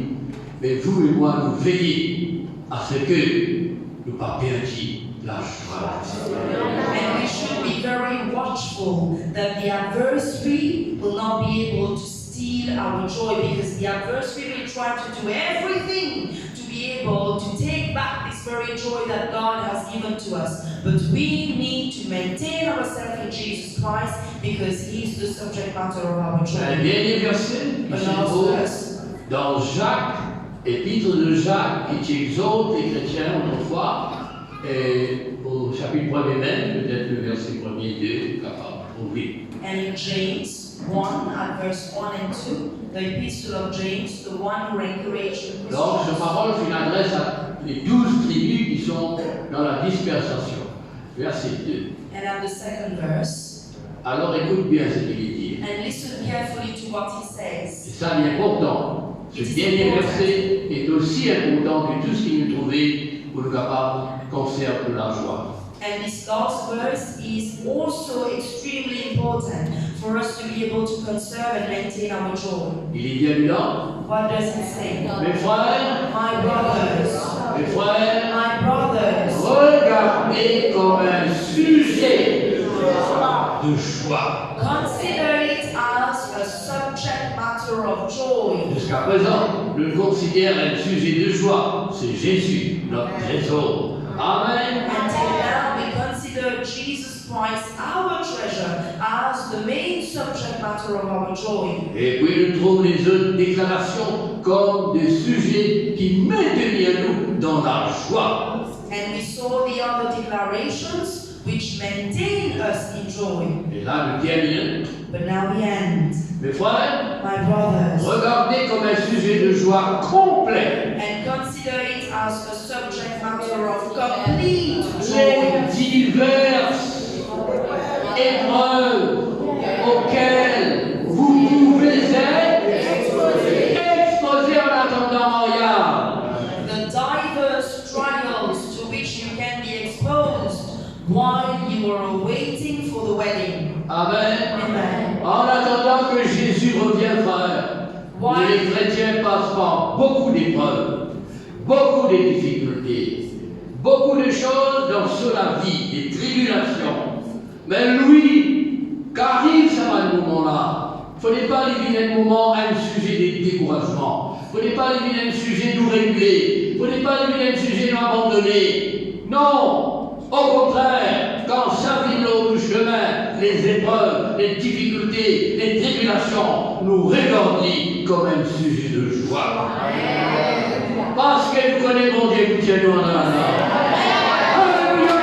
Mais vous et moi, nous veillons à ce que nous ne pas perdre la joie. And we should be very watchful that the adversary will not be able to steal our joy, because the adversary will try to do everything to be able to take back this very joy that God has given to us. But we need to maintain ourselves in Jesus Christ, because He's the subject matter of our Un joy. dernier verset qui se Another trouve verse. dans Jacques, épître de Jacques, qui exhorte les chrétiens autrefois, et au chapitre 1er même, peut-être le verset 1er et 2, capable de trouver. And in James 1, at verse 1 and 2, the epistle of James, the one who encouraged the Donc, ce Christians. parole, c'est une adresse à les 12 tribus qui sont dans la dispersation. Verset 2. And at the second verse, Alors, écoute bien ce qu'il dit. and listen carefully to what he Et says. ça, c'est important. Ce dernier verset est aussi important que tout ce qui nous trouvait pour le capable conserve de la joie. And this last verse is also extremely important for us to be able to conserve and maintain our joy. Il est bien là. What does it say? Mes frères, My brothers, regardez comme un sujet de joie. consider it as a subject matter of joy. Jusqu'à présent, nous considérons un sujet de joie. C'est Jésus, notre trésor. Amen. Until now, we consider Jesus Christ, our treasure, as the main subject matter of our joy. Et puis nous trouvons les autres déclarations comme des sujets qui maintiennent nous dans la joie. And we saw the other declarations which maintain us in joy. Et là, nous terminons. But now we end. Mes frères, My brothers, regardez comme un sujet de joie complet and consider it as a subject matter of complete les joy. diverses épreuves auxquelles vous pouvez être exposés en attendant Maria. The diverse trials to which you can be exposed while you are waiting for the wedding. Amen. Amen. En attendant que Jésus revienne, frère, les chrétiens passent par beaucoup d'épreuves, beaucoup de difficultés, beaucoup de choses sur la vie, des tribulations. Mais lui, qu'arrive ça à ce moment-là, il ne faut pas éliminer un moment à un sujet de découragement. Il ne faut pas éliminer un sujet de réguler. Il ne faut pas éliminer un sujet d'abandonner. Non! Au contraire, quand s'arrive le chemin, les épreuves, les difficultés, les tribulations, nous regardons comme un sujet de joie. Parce que nous connaissons mon Dieu, nous tiennons en la main. Alléluia!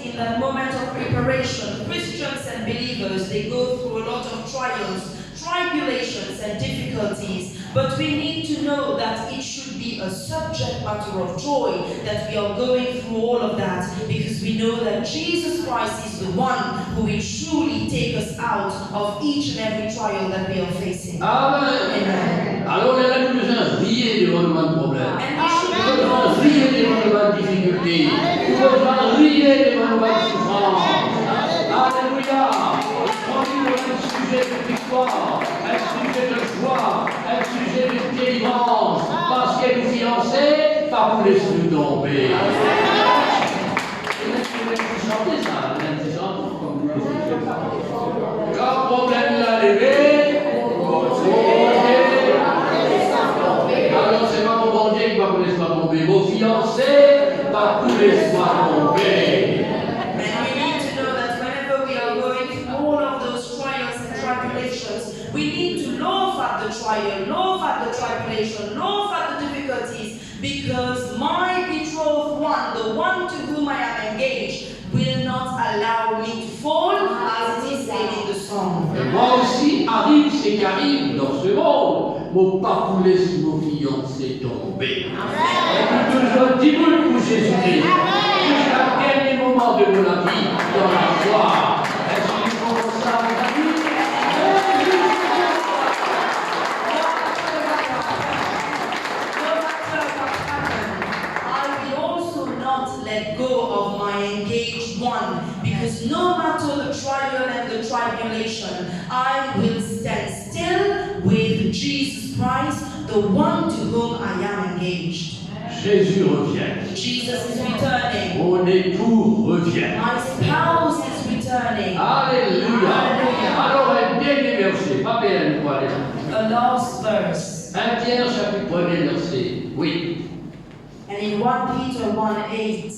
In that moment of preparation, Christians and believers, they go through a lot of trials, tribulations and difficulties, but we need to know that it should be a subject matter of joy that we are going through all of that, because we know that Jesus Christ is the one who will surely take us out of each and every trial that we are facing. Amen. Amen. Alors là, nous devons rier devant le problème. And we should Nous devons rier devant le difficulté. Nous devons rier devant le souffrance. Alléluia. On vit un sujet de victoire, un sujet de joie, un sujet de délivrance. Parce qu'elle est fiancée, pas vous laisser nous tomber. Chantez ça, quand le problème l'a levé, alors c'est pas mon bon Dieu qui va vous laisser pas tomber. Vos fiancés, pas vous laisser pas tomber. And we need to know that whenever we are going through all of those trials and tribulations, we need to laugh at the trial, laugh at the tribulation, laugh at the difficulties, because my betrothed one, the one to whom I am engaged, will not allow me to fall, as it is said in the song. Et moi aussi, arrive ce qui arrive dans ce monde. Mon pas vous laisser vos fiancés tomber. Et nous toujours dis-nous pour Jésus-Christ. Jusqu'à quel moment de la vie dans la joie. Est-ce qu'il faut ça, mes amis? I will also not let go of my engaged one, because no matter the trial and the tribulation, I will stand still with Jesus Christ, the one to whom I am engaged. Jésus revient. Jesus is returning. Mon époux revient. My spouse is returning. Alléluia. Alléluia. Alors, un dernier verset, pas bien, quoi, les gens. The last verse. 1 Pierre, chapitre 1er, verset 8. And in 1 Peter 1:8.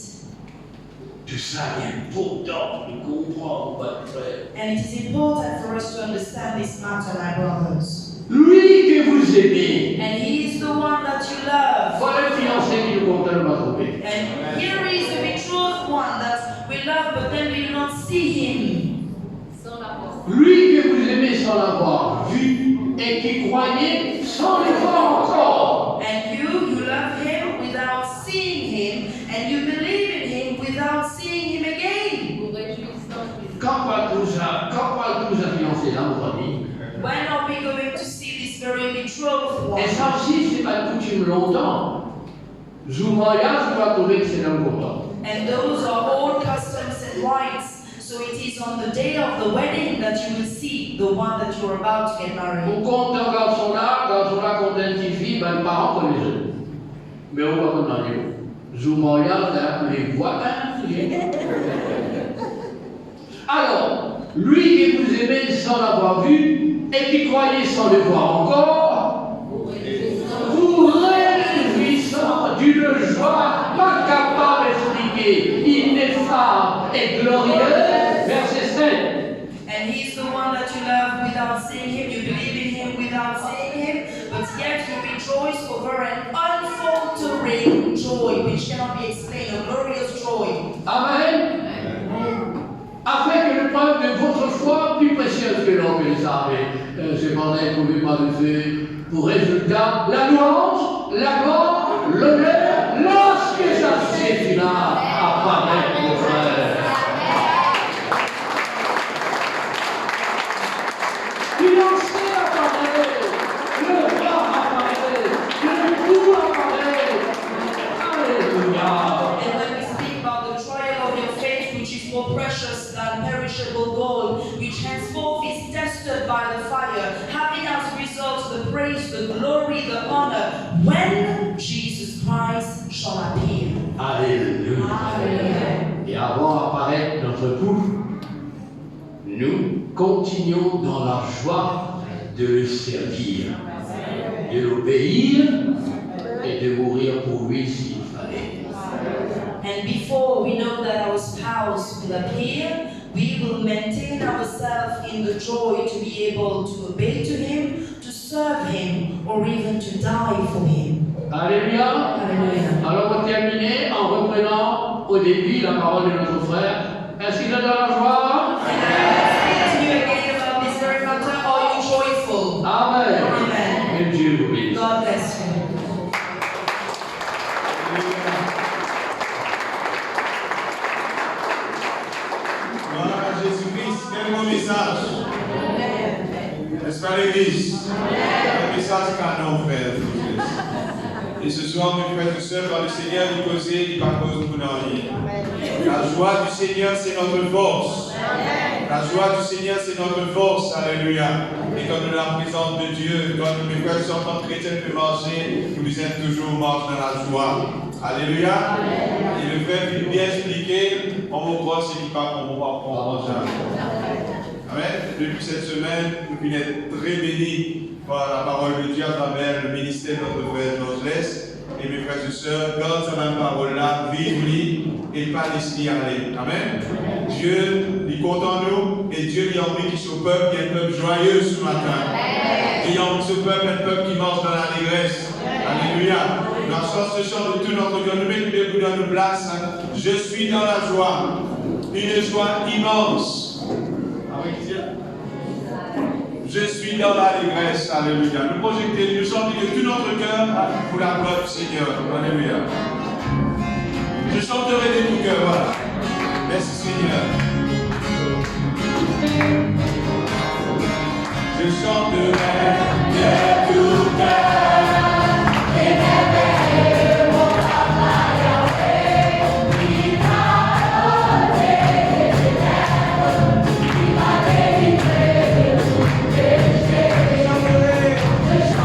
Tout ça est important de comprendre, votre frère. And it is important for us to understand this matter, my brothers. Lui que vous aimez. And he is the one that you love. Voilà le fiancé qui nous compte m'a trouvé. And here is the betrothed one that we love, but then we do not see him. Lui que vous aimez sans l'avoir vu et qui croyez sans le voir encore. And you love him without seeing him, and you believe in him without seeing him again. Quand parle tout ça fiancé là, mon ami? When are we going to see this very betrothed one? Et ça aussi, c'est pas une coutume longtemps. Zoumaya, je dois trouver que c'est important. And those are all customs and rites. So it is on the day of the wedding that you will see the one that you are about to get married. On compte un garçon-là, qu'on identifie, ben, le parent connaît les autres. Mais on va comme dans les Zoumaya, les voix, alors, lui que vous aimez sans l'avoir vu et qui croyez sans le voir encore, vous réjouissant d'une joie pas capable d'expliquer, ineffable et glorieuse, verset 7. And he is the one that you love without seeing him, you believe in him without seeing him, but yet you rejoice over an unfaltering joy which cannot be explained, a glorious joy. Amen. Afin que le preuve de votre foi, plus précieuse que l'or que les armées, cependant éprouvé par le feu, pour résultat, la louange, la gloire, l'honneur, lorsque ça suffira à paraître, mon frère. Fiancé apparaît, le roi apparaît, le coup apparaît. Alléluia. And when we speak about the trial of your faith, which is more precious than perishable gold, which henceforth is tested by the fire, having as result the praise, the glory, the honor, when Jesus Christ shall appear. Alléluia. Hallelujah. Et avant apparaître notre couple, nous continuons dans la joie de le servir, de l'obéir et de mourir pour lui s'il fallait. And before we know that our spouse will appear, we will maintain ourselves in the joy to be able to obey to him, to serve him, or even to die for him. Alléluia. Hallelujah. Alors on va terminer en reprenant au début la parole de notre frère. Est-ce qu'il est dans la joie? And let's speak to you again about this very matter. Are you joyful? Amen. Amen. Que Dieu vous bénisse. God bless you. Gloire à Jésus-Christ, quel beau message. N'est-ce pas l'église? Un message canon, frère. Et ce soir, mes frères et sœurs, par le Seigneur, nous causer, il va cause pour nous rien. La joie du Seigneur, c'est notre force. La joie du Seigneur, c'est notre force. Alléluia. Et quand nous sommes en présence de Dieu, quand mes frères et sœurs, en tant que chrétiens, peuvent marcher, nous sommes toujours marcher dans la joie. Alléluia. Et le frère peut bien expliquer, on va croire ce qui part pour moi. Amen. Depuis cette semaine, nous venons être très bénis par la parole de Dieu à travers le ministère de notre frère Georges. Et mes frères et sœurs, garde cette même parole-là, vive-lui et pas laisse-lui aller. Amen. Dieu, il compte en nous et Dieu lui a envie qu'il soit peuple, qui est un peuple joyeux ce matin. Et il a envie que ce peuple est un peuple qui marche dans l'allégresse. Alléluia. Nous chantons ce chant de tout notre cœur. Nous mettons debout dans nos places. Je suis dans la joie. Une joie immense. Je suis dans l'allégresse. Alléluia. Nous projectons, nous chantons de tout notre cœur pour la gloire du Seigneur. Alléluia. Je chanterai de tout cœur. Voilà. Merci Seigneur. Je chanterai de tout cœur. Je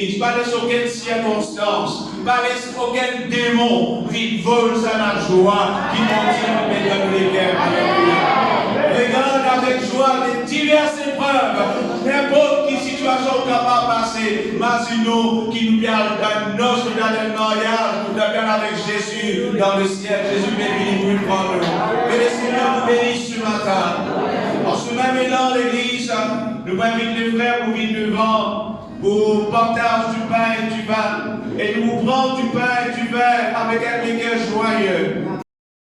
l'église, pas laisse aucune circonstance, pas laisse aucun démon qui vole sa joie, qui motive le meilleur de l'équerre. Alléluia. Regarde avec joie les diverses épreuves, n'importe quelle situation capable de passer, Masino qui nous parle d'un noce, d'un mariage, nous avons avec Jésus dans le ciel. Jésus béni, nous prendre. Que le Seigneur nous bénisse ce matin. En ce même élan, l'église, nous invitons les frères pour venir devant, pour partage du pain et du vin. Et nous prenons du pain et du vin avec un cœur joyeux.